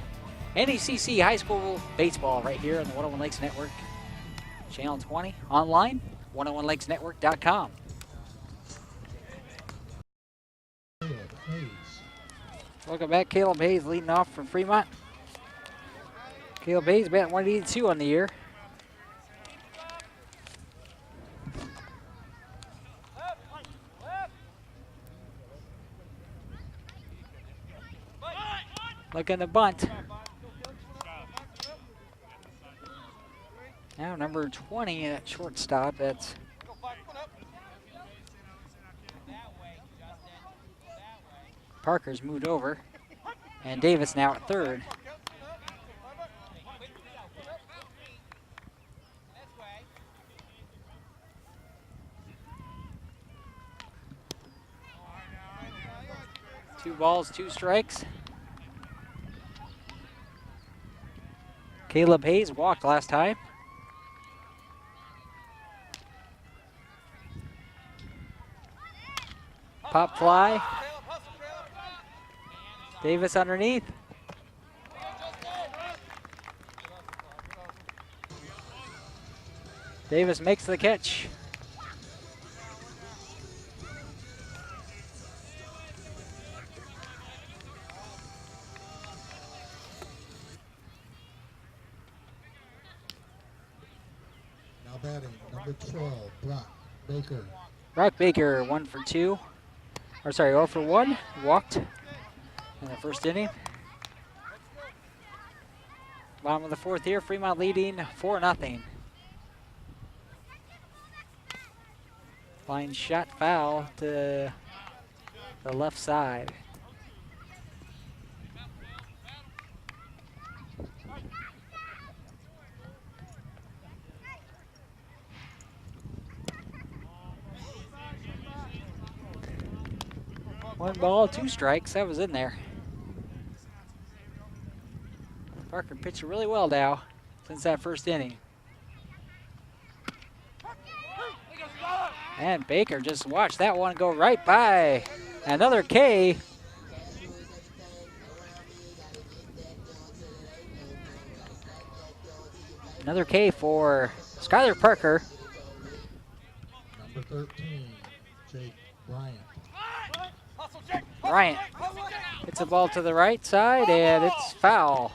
NECC High School Baseball right here on the 101 Lakes Network. Channel 20, online, 101lakesnetwork.com. Hayes. Welcome back. Caleb Hayes leading off from Fremont. Caleb Hayes batting 182 on the year. Looking to bunt. Now number 20 at shortstop. That's Parker's moved over. And Davis now at third. Two balls, 2 strikes. Caleb Hayes walked last time. Pop fly. Davis underneath. Davis makes the catch. Now batting number 12, Brock Baker. Brock Baker 1 for 2. Or sorry, 0 for 1. Walked in the first inning. Bottom of the 4th here, Fremont leading 4-0. Line shot foul to the left side. One ball, 2 strikes. That was in there. Parker pitched really well now since that first inning. And Baker just watched that one go right by. Another K. Another K for Skylar Parker. Number 13, Jake Bryant. Bryant hits the ball to the right side, and it's foul.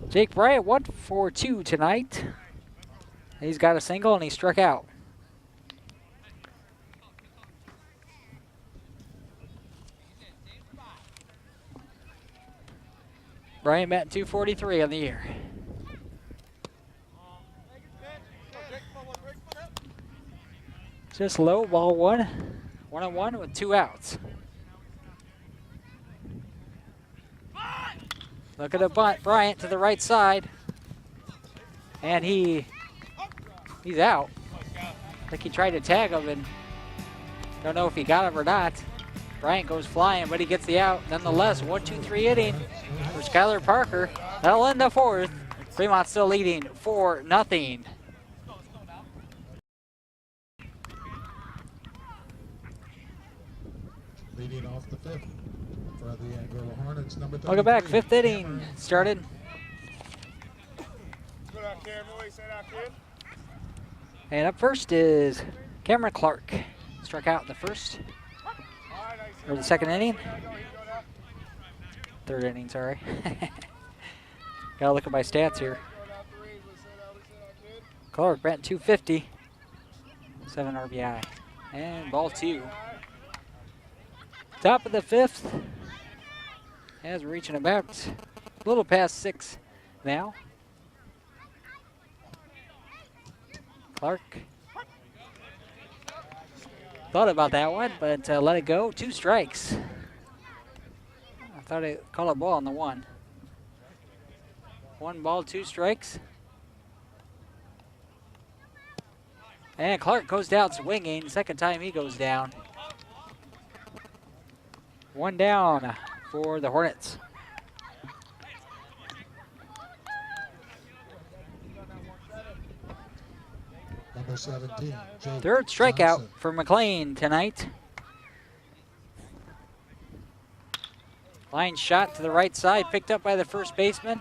Jake Bryant 1 for 2 tonight. He's got a single and he struck out. Bryant batting 243 on the year. Just low, ball one. 1-1 with 2 outs. Look at the bunt. Bryant to the right side. And he's out. I think he tried to tag him and don't know if he got him or not. Bryant goes flying, but he gets the out. Nonetheless, 1-2-3 inning for Skylar Parker. That'll end the 4th. Fremont still leading 4-0. Leading off the 5th for the Angola Hornets, number 33. Welcome back. 5th inning started. Good out, Cam. No way, say that, kid. And up first is Cameron Clark. Struck out in the first, or the 2nd inning. 3rd inning, sorry. Gotta look at my stats here. Clark batting 250, 7 RBI, and ball 2. Top of the 5th, as we're reaching about a little past 6 now. Clark thought about that one, but let it go. 2 strikes. I thought I called a ball on the 1. 1 ball, 2 strikes. And Clark goes down swinging. 2nd time he goes down. 1 down for the Hornets. Number 17, Jake 3rd strikeout Johnson. for McLean tonight. Line shot to the right side, picked up by the first baseman.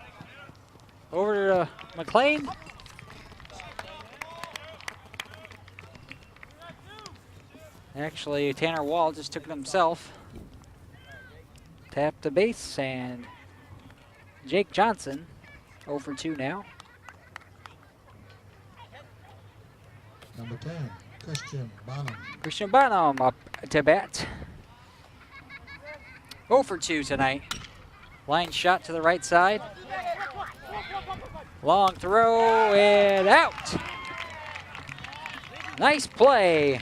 Over to McLean. Actually, Tanner Wall just took it himself. Tapped the base, and Jake Johnson 0 for 2 now. Number 10, Christian Bonham. Christian Bonham up to bat. 0 for 2 tonight. Line shot to the right side. Long throw and out. Nice play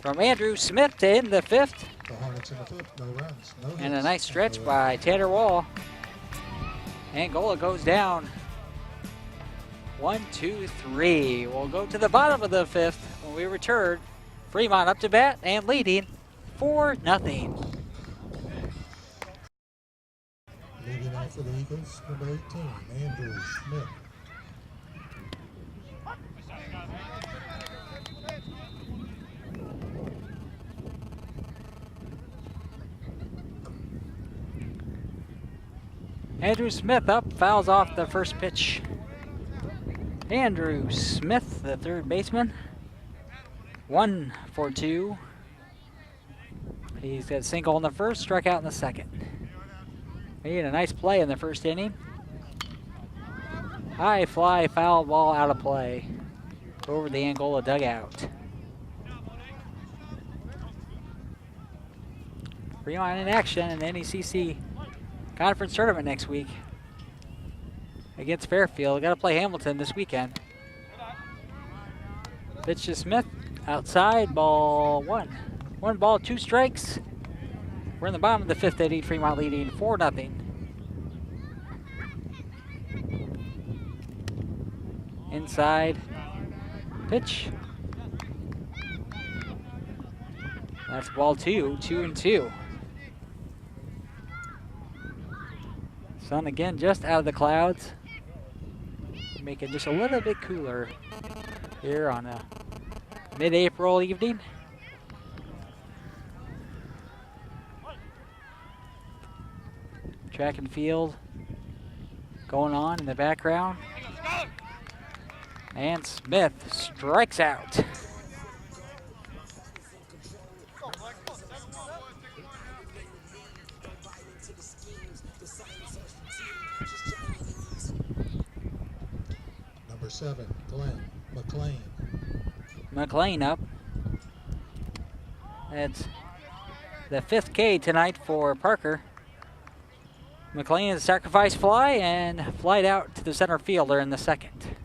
from Andrew Smith to end the 5th. The Hornets in the 5th, no runs, no hits. And a nice stretch by Tanner Wall. Angola goes down. 1, 2, 3. We'll go to the bottom of the 5th when we return. Fremont up to bat and leading 4-0. Leading off for the Eagles, number 18, Andrew Smith. Andrew Smith up, fouls off the first pitch. Andrew Smith, the 3rd baseman. 1 for 2. He's got a single in the 1st, struck out in the 2nd. Made a nice play in the 1st inning. High fly, foul ball out of play over the Angola dugout. Fremont in action in the NECC Conference Tournament next week against Fairfield. Got to play Hamilton this weekend. Pitch to Smith, outside, ball 1. 1 ball, 2 strikes. We're in the bottom of the 5th inning. Fremont leading 4-0. Inside pitch. That's ball 2, 2-2. Sun again just out of the clouds. Make it just a little bit cooler here on a mid-April evening. Track and field going on in the background. And Smith strikes out. Number 7, Glenn McLean. McLean up. That's the 5th K tonight for Parker. McLean is a sacrifice fly and flied out to the center fielder in the second.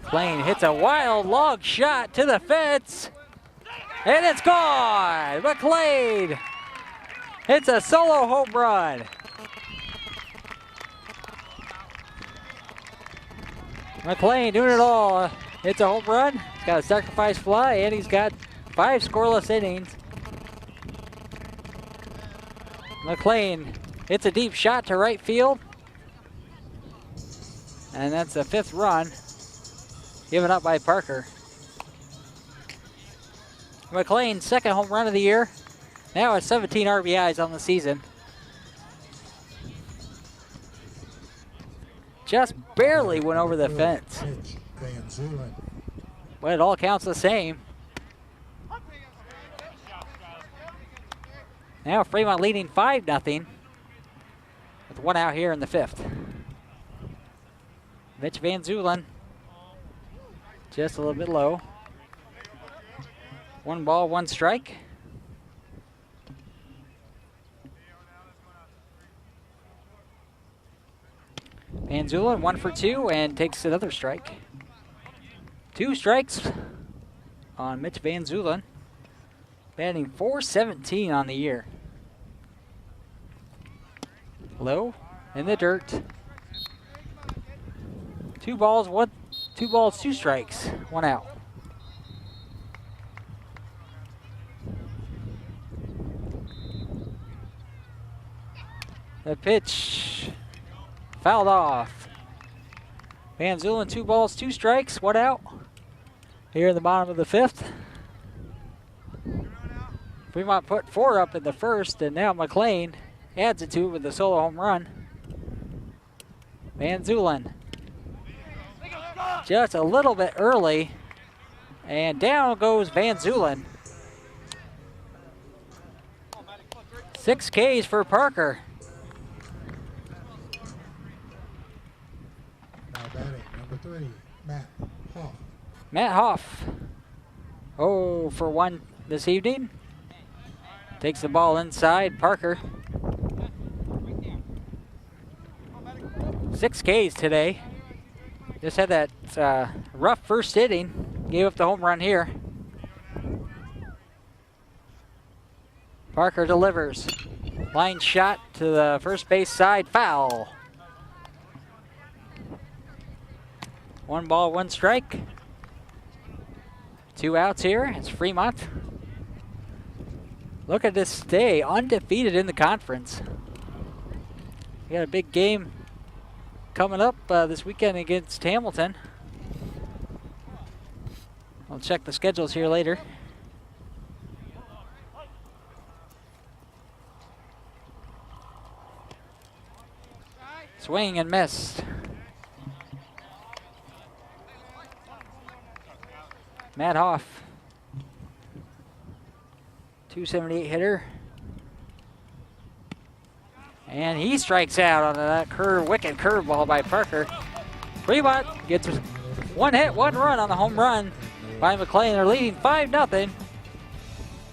McLean hits a wild log shot to the fence. And it's gone! McLean hits a solo home run. McLean doing it all. Hits a home run. He's got a sacrifice fly, and he's got 5 scoreless innings. McLean hits a deep shot to right field. And that's the 5th run given up by Parker. McLean's 2nd home run of the year. Now has 17 RBIs on the season. Just barely went over the fence. But it all counts the same. Now Fremont leading 5-0 with 1 out here in the 5th. Mitch Van Zulen just a little bit low. 1 ball, 1 strike. Van Zulen 1 for 2 and takes another strike. 2 strikes on Mitch Van Zulen. Batting .417 on the year. Low in the dirt. 2 balls, 2 strikes, 1 out. The pitch fouled off. Van Zulen 2 balls, 2 strikes, 1 out. Here in the bottom of the 5th. Fremont put 4 up in the 1st, and now McLean adds it to it with a solo home run. Van Zulen just a little bit early, and down goes Van Zulen. 6 Ks for Parker. Now batting, number 3, Matt Hoff. Matt Hoff, 0 for 1 this evening. Takes the ball inside, Parker. 6 Ks today. Just had that rough first inning. Gave up the home run here. Parker delivers. Line shot to the first base side, foul. 1 ball, 1 strike. 2 outs here. It's Fremont. Look at this stay undefeated in the conference. We got a big game coming up this weekend against Hamilton. I'll check the schedules here later. Swing and miss. Matt Hoff, 278 hitter. And he strikes out on that wicked curveball by Parker. Fremont gets 1 hit, 1 run on the home run by McLean. They're leading 5-0.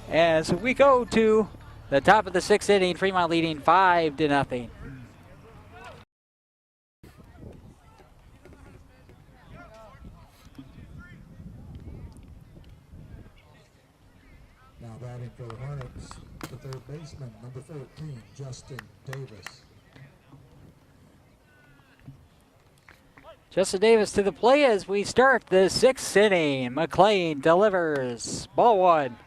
As we go to the top of the 6th inning, Fremont leading 5-0. Now batting for the Hornets, the 3rd baseman, number 14, Justin Davis. Justin Davis to the plate as we start the 6th inning. McLean delivers. Ball 1.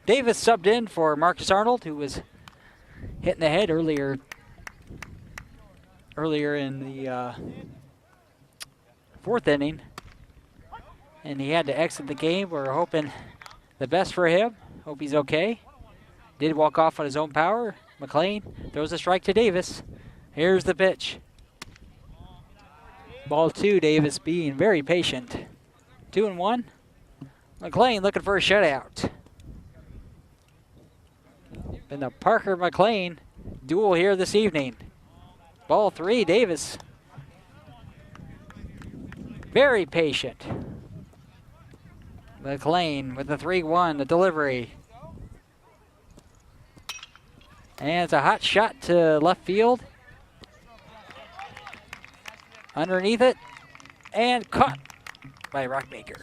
Davis subbed in for Marcus Arnold, who was hit in the head earlier in the 4th inning. And he had to exit the game. We're hoping the best for him. Hope he's okay. Did walk off on his own power. McLean throws a strike to Davis. Here's the pitch. Ball 2, Davis being very patient. 2-1. McLean looking for a shutout. Been the Parker-McLean duel here this evening. Ball 3, Davis. Very patient. McLean with the 3-1, the delivery. And it's a hot shot to left field. Underneath it. And caught by Rockmaker.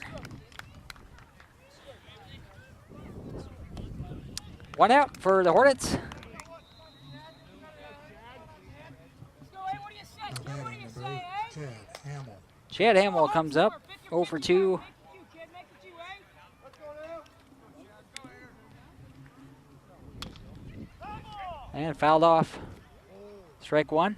1 out for the Hornets. Now batting number 8, Chad Hamill. Chad Hamill comes up, 0 for 2. And fouled off. Strike 1.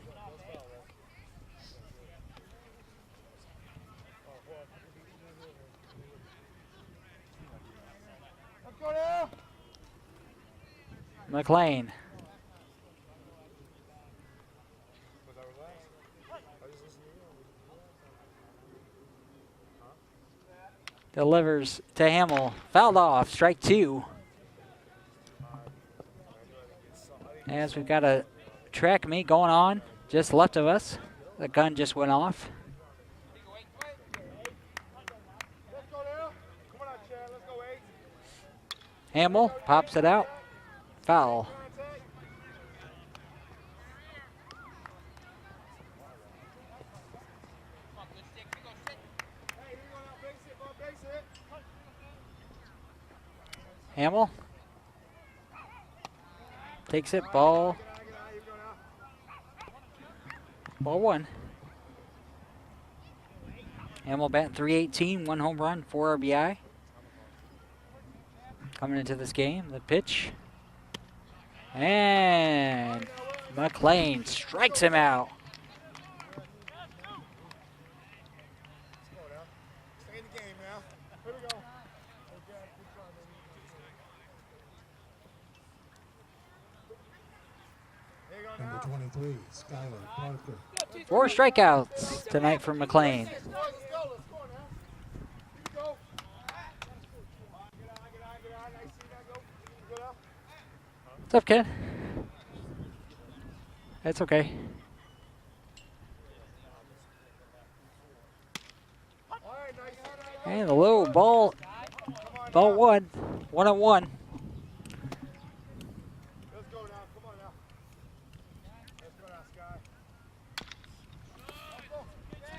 McLean. Delivers to Hamill. Fouled off. Strike 2. As we've got a track meet going on just left of us. The gun just went off. Hamill pops it out. Foul. Hamill takes it. Ball 1. Hamill batting .318, 1 home run, 4 RBI. Coming into this game, the pitch. And McLean strikes him out. Number 23, Skylar Parker. 4 strikeouts tonight for McLean. What's up, kid? That's okay. And the low ball. Ball 1. 1-1.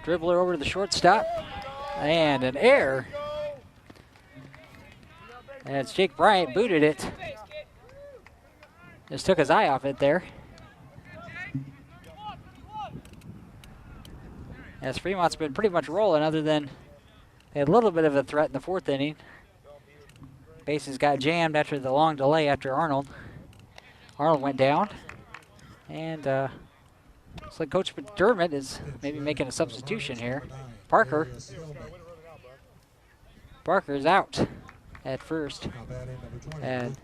Dribbler over to the shortstop. And an error. As Jake Bryant booted it. Just took his eye off it there. As Fremont's been pretty much rolling, other than they had a little bit of a threat in the 4th inning. Bases got jammed after the long delay after Arnold. Arnold went down. And looks like Coach McDermott is maybe making a substitution here. Parker is out at first. And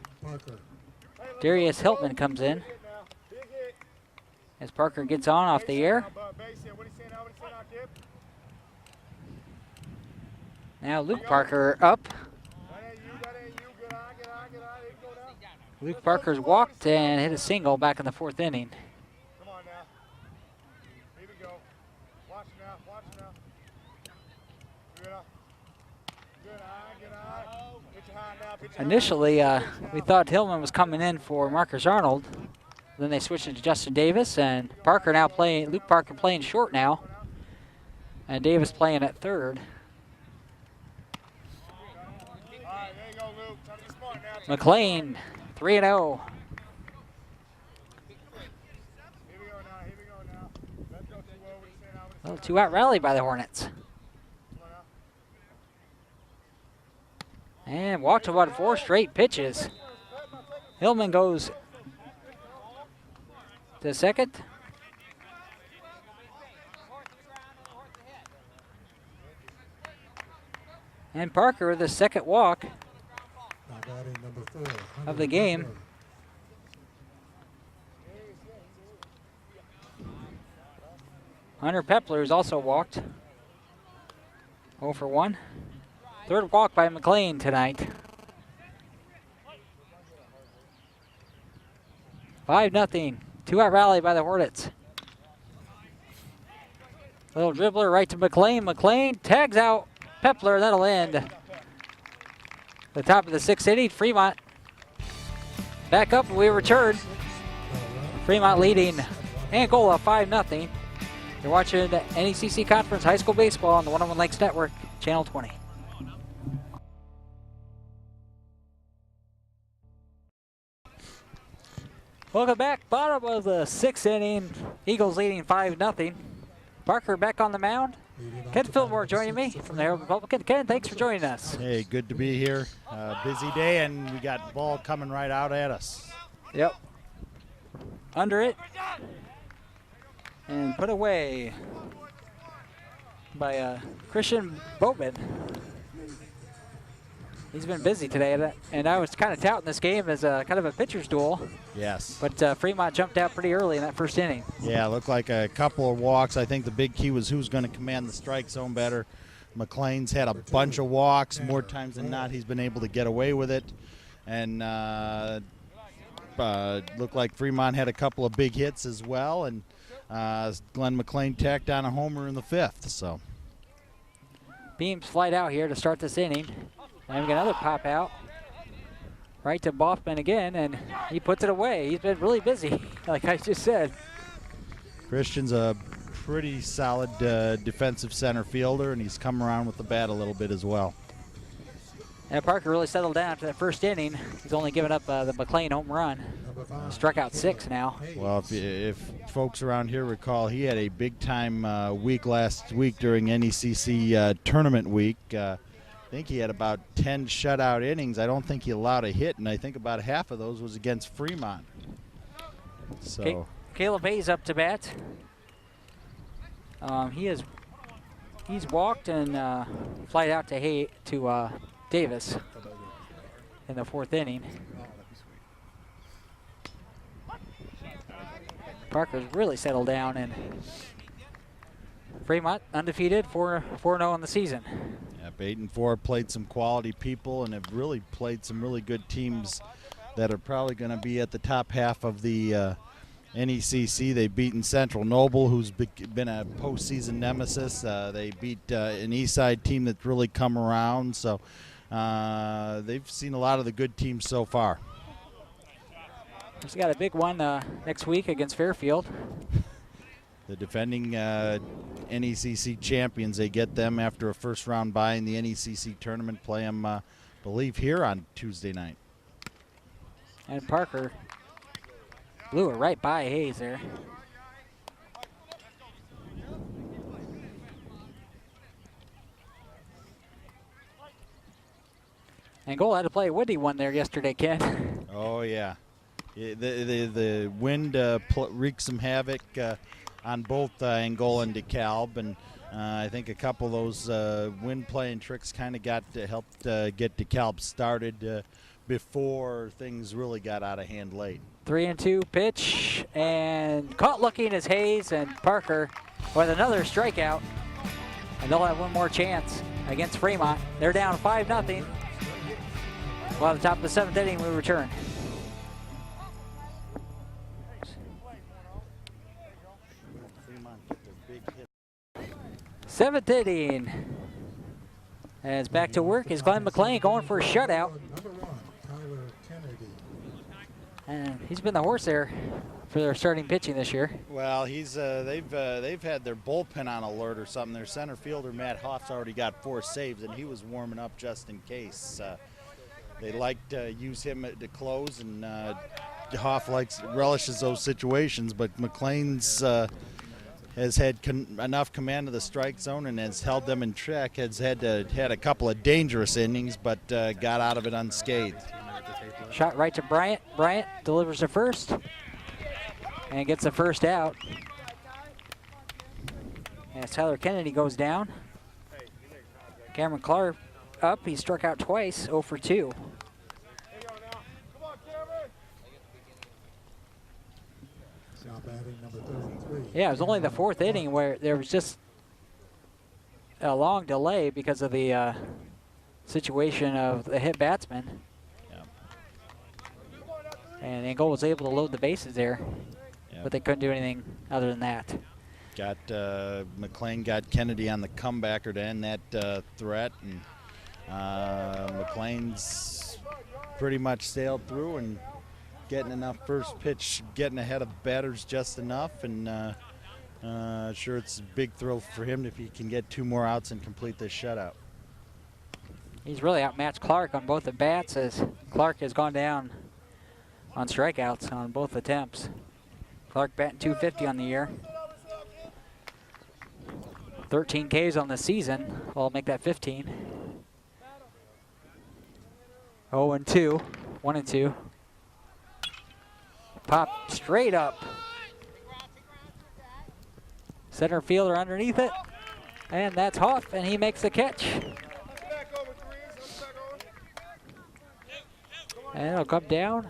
Darius Hiltman comes in as Parker gets on off the air. Now Luke Parker up. Luke Parker's walked and hit a single back in the 4th inning. Come on now. Here we go. Watch now. Watch now. Good eye. Good eye. Good eye. Pitch high now. Pitch high. Initially, we thought Hillman was coming in for Marcus Arnold. Then they switched it to Justin Davis, and Parker now playing. Luke Parker playing short now, and Davis playing at 3rd. All right, there you go, Luke. Try to be smart now. McLean, 3-0. Here we go now. Here we go now. Let's go 2-0. Little 2-out rally by the Hornets. And walked about 4 straight pitches. Hillman goes to second. And Parker with the second walk Now batting number 4, of the game. Hunter Pepler, who's also walked. 0 for 1. Third walk by McLean tonight. 5-0. 2-out rally by the Hornets. Little dribbler right to McLean. McLean tags out Pepler. That'll end the top of the 6th inning. Fremont back up and we return. Fremont leading Angola 5-0. You're watching NECC Conference High School Baseball on the 101 Lakes Network, Channel 20. Welcome back. Bottom of the 6th inning. Eagles leading 5-0. Parker back on the mound. Ken Fillmore joining me from the Herald Republican. Ken, thanks for joining us. Hey, good to be here. Busy day, and we got ball coming right out at us. Yep. Under it. And put away by Christian Boatman. He's been busy today, and I was kind of touting this game as a kind of a pitcher's duel. Yes. But Fremont jumped out pretty early in that first inning. Yeah, looked like a couple of walks. I think the big key was who's going to command the strike zone better. McLean's had a bunch of walks. More times than not, he's been able to get away with it. And looked like Fremont had a couple of big hits as well. And Glenn McLean tacked on a homer in the 5th. So Beams flight out here to start this inning. And we got another pop out. Right to Boffman again, and he puts it away. He's been really busy, like I just said. Christian's a pretty solid defensive center fielder, and he's come around with the bat a little bit as well. And Parker really settled down after that first inning. He's only given up the McLean home run. Struck out 6 now. Well, if folks around here recall, he had a big-time week last week during NECC tournament week. I think he had about 10 shutout innings. I don't think he allowed a hit, and I think about half of those was against Fremont. So Caleb Hayes up to bat. He's walked and flied out to Davis in the 4th inning. Parker's really settled down, and Fremont undefeated, 4-0 on the season. Yep, 8-4, played some quality people and have really played some really good teams that are probably going to be at the top half of the NECC. They've beaten Central Noble, who's been a postseason nemesis. They beat an Eastside team that's really come around. So they've seen a lot of the good teams so far. He's got a big one next week against Fairfield. The defending NECC champions, they get them after a first-round bye in the NECC tournament, play them, I believe, here on Tuesday night. And Parker blew it right by Hayes there. Angola had to play a windy one there yesterday, Ken. Oh, yeah. The wind wreaked some havoc on both Angola and DeKalb, and I think a couple of those wind playing tricks kind of helped get DeKalb started before things really got out of hand late. 3-2 pitch, and caught looking is Hayes, and Parker with another strikeout, and they'll have one more chance against Fremont. They're down 5-0. Well, at the top of the 7th inning, we return. Seventh inning. As back to work is Glenn McLean going for a shutout. And he's been the horse there for their starting pitching this year. Well, they've had their bullpen on alert or something. Their center fielder Matt Hoff's already got 4 saves, and he was warming up just in case. They like to use him to close, and Hoff relishes those situations. But McLean's has had enough command of the strike zone and has held them in check. Has had a couple of dangerous innings, but got out of it unscathed. Shot right to Bryant. Bryant delivers the first and gets the first out. As Tyler Kennedy goes down. Cameron Clark up. He struck out twice, 0 for 2. Now batting number 33, Yeah, it was only the 4th inning where there was just a long delay because of the situation of the hit batsman. Yep. And Angola was able to load the bases there, Yep. but they couldn't do anything other than that. Got McLean got Kennedy on the comebacker to end that threat, and McLean's pretty much sailed through and getting enough first pitch, getting ahead of the batters just enough, and sure it's a big thrill for him if he can get 2 more outs and complete this shutout. He's really outmatched Clark on both the bats, as Clark has gone down on strikeouts on both attempts. Clark batting .250 on the year. 13 Ks on the season. Well, I'll make that 15. 0-2, 1-2. Pop straight up. Center fielder underneath it. And that's Hoff, and he makes the catch. And it'll come down.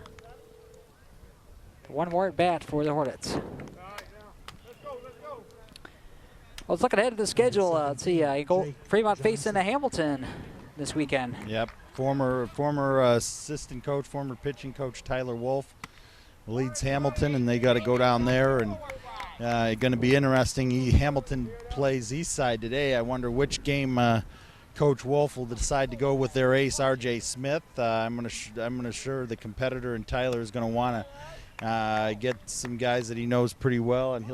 1 more at bat for the Hornets. Well, let's look ahead to the schedule. Let's see, Fremont facing the Hamilton this weekend. Yep, former assistant coach, former pitching coach Tyler Wolf leads Hamilton, and they got to go down there, and it's going to be interesting. Hamilton plays Eastside today. I wonder which game Coach Wolf will decide to go with their ace R.J. Smith. I'm gonna sure the competitor, and Tyler is going to want to get some guys that he knows pretty well, and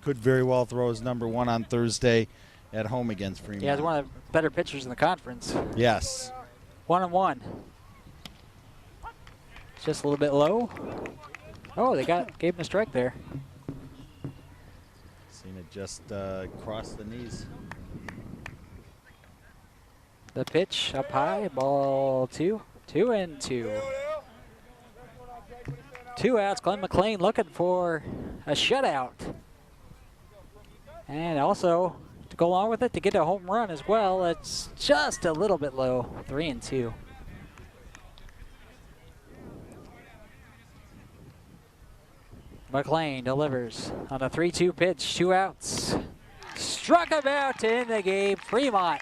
could very well throw his number 1 on Thursday at home against Fremont. Yeah, he's one of the better pitchers in the conference. Yes. 1-1. Just a little bit low. Oh, they gave him a strike there. Seen it just cross the knees. The pitch up high, ball 2. 2-2. 2 outs. Glenn McLean looking for a shutout. And also, to go along with it, to get a home run as well, it's just a little bit low. 3-2. McLean delivers on a 3-2 pitch. 2 outs. Struck him out to end the game. Fremont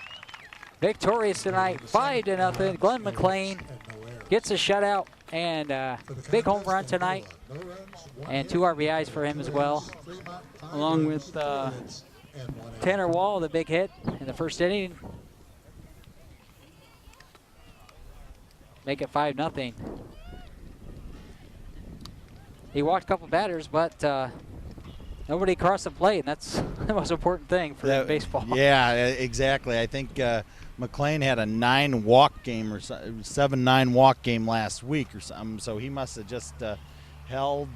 victorious tonight, 5-0. Glenn McLean gets a shutout and big home run tonight, and 2 RBIs for him as well, along with Tanner Wall, the big hit in the first inning. Make it 5-0. He walked a couple batters, but nobody crossed the plate, and that's the most important thing for baseball. Yeah, exactly. I think McLean had a 9 walk game or 7-9 walk game last week or something, so he must have just held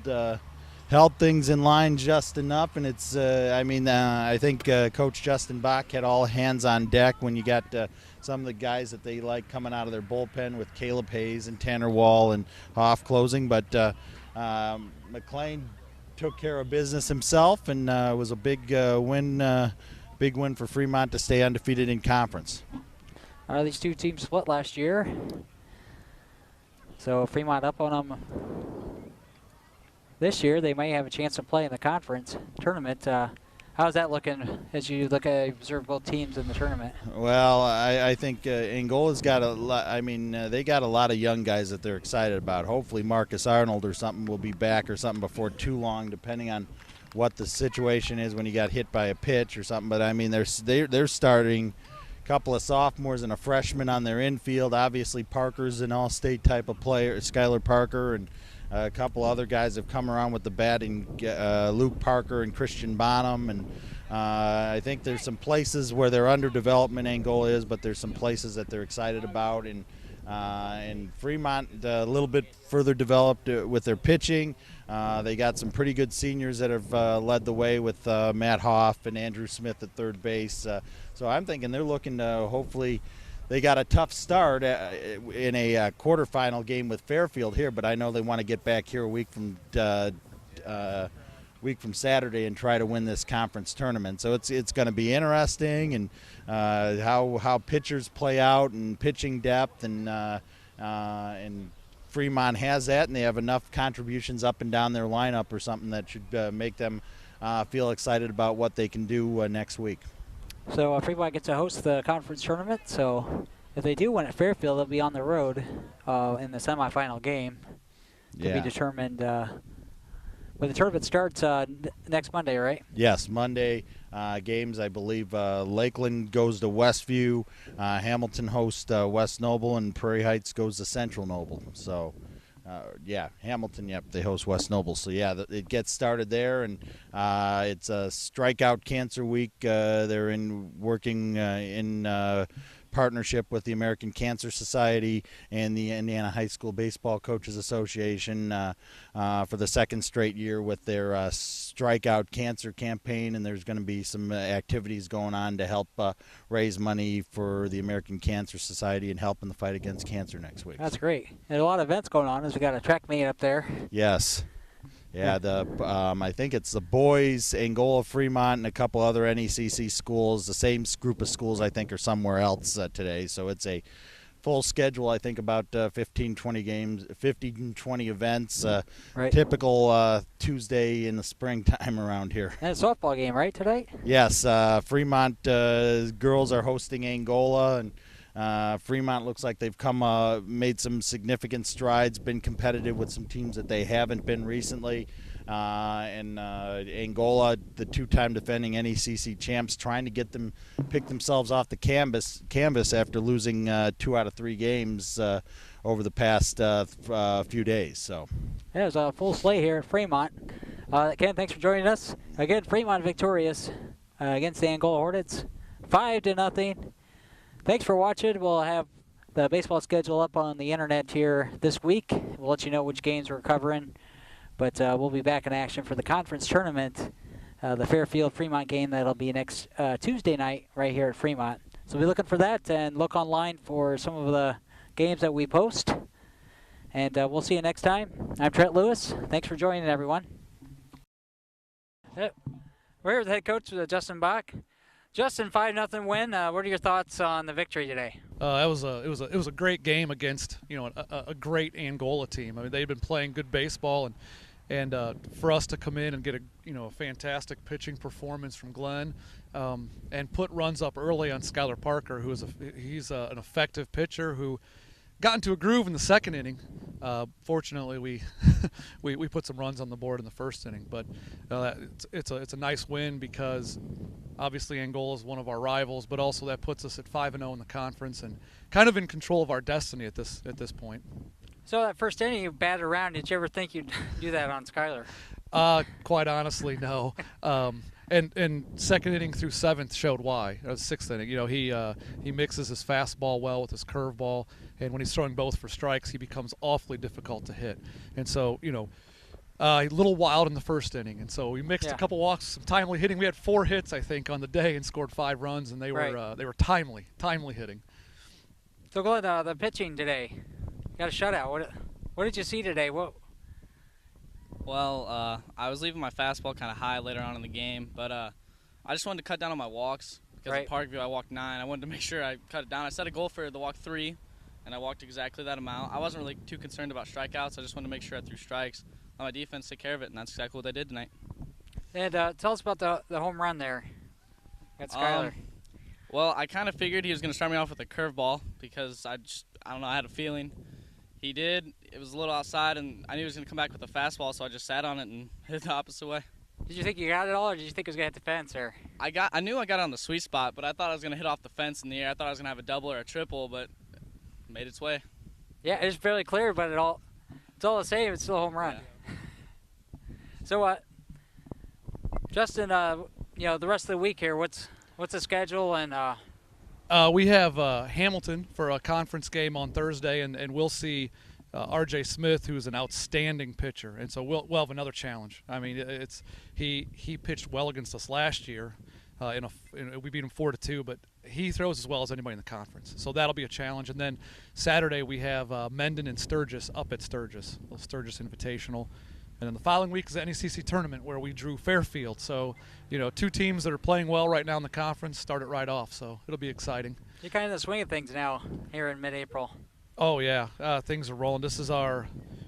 things in line just enough. And it's I think Coach Justin Bach had all hands on deck when you got some of the guys that they like coming out of their bullpen with Caleb Hayes and Tanner Wall and Hoff closing, but McLean took care of business himself, and was a big win for Fremont to stay undefeated in conference. These 2 teams split last year, so Fremont up on them this year. They may have a chance to play in the conference tournament. How's that looking as you observe both teams in the tournament? Well, I think Angola's got a lot. They got a lot of young guys that they're excited about. Hopefully Marcus Arnold or something will be back or something before too long, depending on what the situation is when he got hit by a pitch or something. But they're starting a couple of sophomores and a freshman on their infield. Obviously Parker's an all-state type of player, Skylar Parker, and a couple other guys have come around with the batting, Luke Parker and Christian Bonham, and I think there's some places where they're under development, Angola is, but there's some places that they're excited about, and Fremont a little bit further developed with their pitching. They got some pretty good seniors that have led the way with Matt Hoff and Andrew Smith at third base. So I'm thinking they're looking to hopefully. They got a tough start in a quarterfinal game with Fairfield here, but I know they want to get back here a week from Saturday and try to win this conference tournament. So it's going to be interesting, and how pitchers play out and pitching depth, and Fremont has that, and they have enough contributions up and down their lineup or something that should make them feel excited about what they can do next week. So Fremont gets to host the conference tournament. So if they do win at Fairfield, they'll be on the road in the semifinal game to be determined. But the tournament starts next Monday, right? Yes, Monday games. I believe Lakeland goes to Westview, Hamilton hosts West Noble, and Prairie Heights goes to Central Noble. So, Hamilton, they host West Noble. So, it gets started there, and it's a Strikeout Cancer Week. They're working in partnership with the American Cancer Society and the Indiana High School Baseball Coaches Association for the second straight year with their Strikeout Cancer campaign, and there's going to be some activities going on to help raise money for the American Cancer Society and help in the fight against cancer next week. That's great. There's a lot of events going on as we got a track meet up there. Yes. Yeah, I think it's the boys, Angola, Fremont, and a couple other NECC schools. The same group of schools, I think, are somewhere else today. So it's a full schedule, I think, about 15, 20 games, 15, 20 events. Right. Typical Tuesday in the springtime around here. And a softball game, right, today? Yes, Fremont girls are hosting Angola, and Fremont looks like they've made some significant strides, been competitive with some teams that they haven't been recently. And Angola, the two-time defending NECC champs, trying to pick themselves off the canvas after losing 2 out of 3 games over the past few days. So, There's a full slate here at Fremont. Ken, thanks for joining us. Again, Fremont victorious against the Angola Hornets, 5-0. Thanks for watching. We'll have the baseball schedule up on the internet here this week. We'll let you know which games we're covering. But we'll be back in action for the conference tournament, the Fairfield-Fremont game. That'll be next Tuesday night right here at Fremont. So be looking for that and look online for some of the games that we post. And we'll see you next time. I'm Trent Lewis. Thanks for joining, everyone. We're here with the head coach, Justin Bach. Justin, 5-0 win. What are your thoughts on the victory today? It was a great game against a great Angola team. I mean, they've been playing good baseball, and for us to come in and get a fantastic pitching performance from Glenn, and put runs up early on Skylar Parker, he's an effective pitcher who got into a groove in the second inning. Fortunately, we put some runs on the board in the first inning, but it's a nice win because obviously Angola is one of our rivals, but also that puts us at 5-0 in the conference and kind of in control of our destiny at this point. So that first inning you batted around. Did you ever think you'd do that on Skylar? Quite honestly, no. And second inning through seventh showed why. Sixth inning, he mixes his fastball well with his curveball, and when he's throwing both for strikes, he becomes awfully difficult to hit. And so, a little wild in the first inning, and so we mixed a couple walks, some timely hitting. We had 4 hits, I think, on the day, and scored 5 runs, and they were timely hitting. So Glenn, the pitching today, got a shutout. What did you see today? Well, I was leaving my fastball kind of high later on in the game, but I just wanted to cut down on my walks because at Parkview I walked 9. I wanted to make sure I cut it down. I set a goal for the walk 3, and I walked exactly that amount. I wasn't really too concerned about strikeouts. I just wanted to make sure I threw strikes. Let my defense take care of it, and that's exactly what they did tonight. And tell us about the home run there at Skylar. Well, I kind of figured he was going to start me off with a curveball because I don't know, I had a feeling. He did. It was a little outside, and I knew he was going to come back with a fastball, so I just sat on it and hit it the opposite way. Did you think you got it all, or did you think it was going to hit the fence? Or I knew I got it on the sweet spot, but I thought I was going to hit off the fence in the air. I thought I was going to have a double or a triple, but it made its way. Yeah, it's fairly clear, but it's all the same. It's still a home run. Yeah. So, Justin, the rest of the week here, what's the schedule? And we have Hamilton for a conference game on Thursday, and we'll see R.J. Smith, who's an outstanding pitcher, and so we'll have another challenge. I mean, he pitched well against us last year. We beat him 4-2, but he throws as well as anybody in the conference, so that'll be a challenge. And then Saturday we have Mendon and Sturgis up at Sturgis, the Sturgis Invitational. And then the following week is the NECC tournament where we drew Fairfield. So, 2 teams that are playing well right now in the conference start it right off. So it'll be exciting. You're kind of in the swing of things now here in mid-April. Oh, yeah. Things are rolling.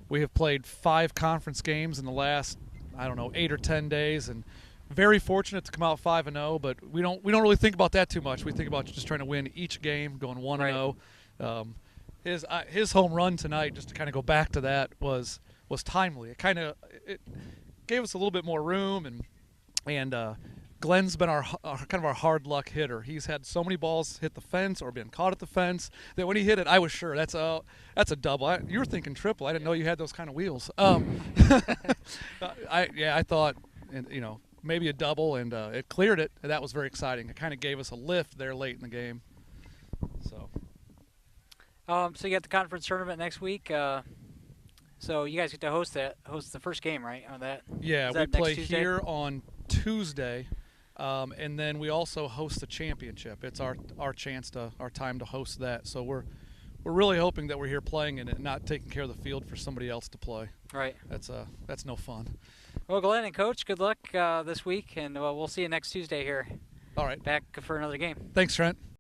We have played 5 conference games in the last, 8 or 10 days. And very fortunate to come out 5-0, but we don't really think about that too much. We think about just trying to win each game, going 1-0. His home run tonight, just to kind of go back to that, was timely. It gave us a little bit more room, and Glenn's been our kind of our hard luck hitter. He's had so many balls hit the fence or been caught at the fence that when he hit it, I was sure that's a double. You were thinking triple. I didn't know you had those kind of wheels. I thought, maybe a double, and it cleared it. And that was very exciting. It kind of gave us a lift there late in the game. So you got the conference tournament next week. So you guys get to host the first game, right? On that. Yeah, we play here on Tuesday, and then we also host the championship. It's our time to host that. So we're really hoping that we're here playing and not taking care of the field for somebody else to play. Right. That's no fun. Well, Glenn and Coach, good luck this week, and we'll see you next Tuesday here. All right. Back for another game. Thanks, Trent.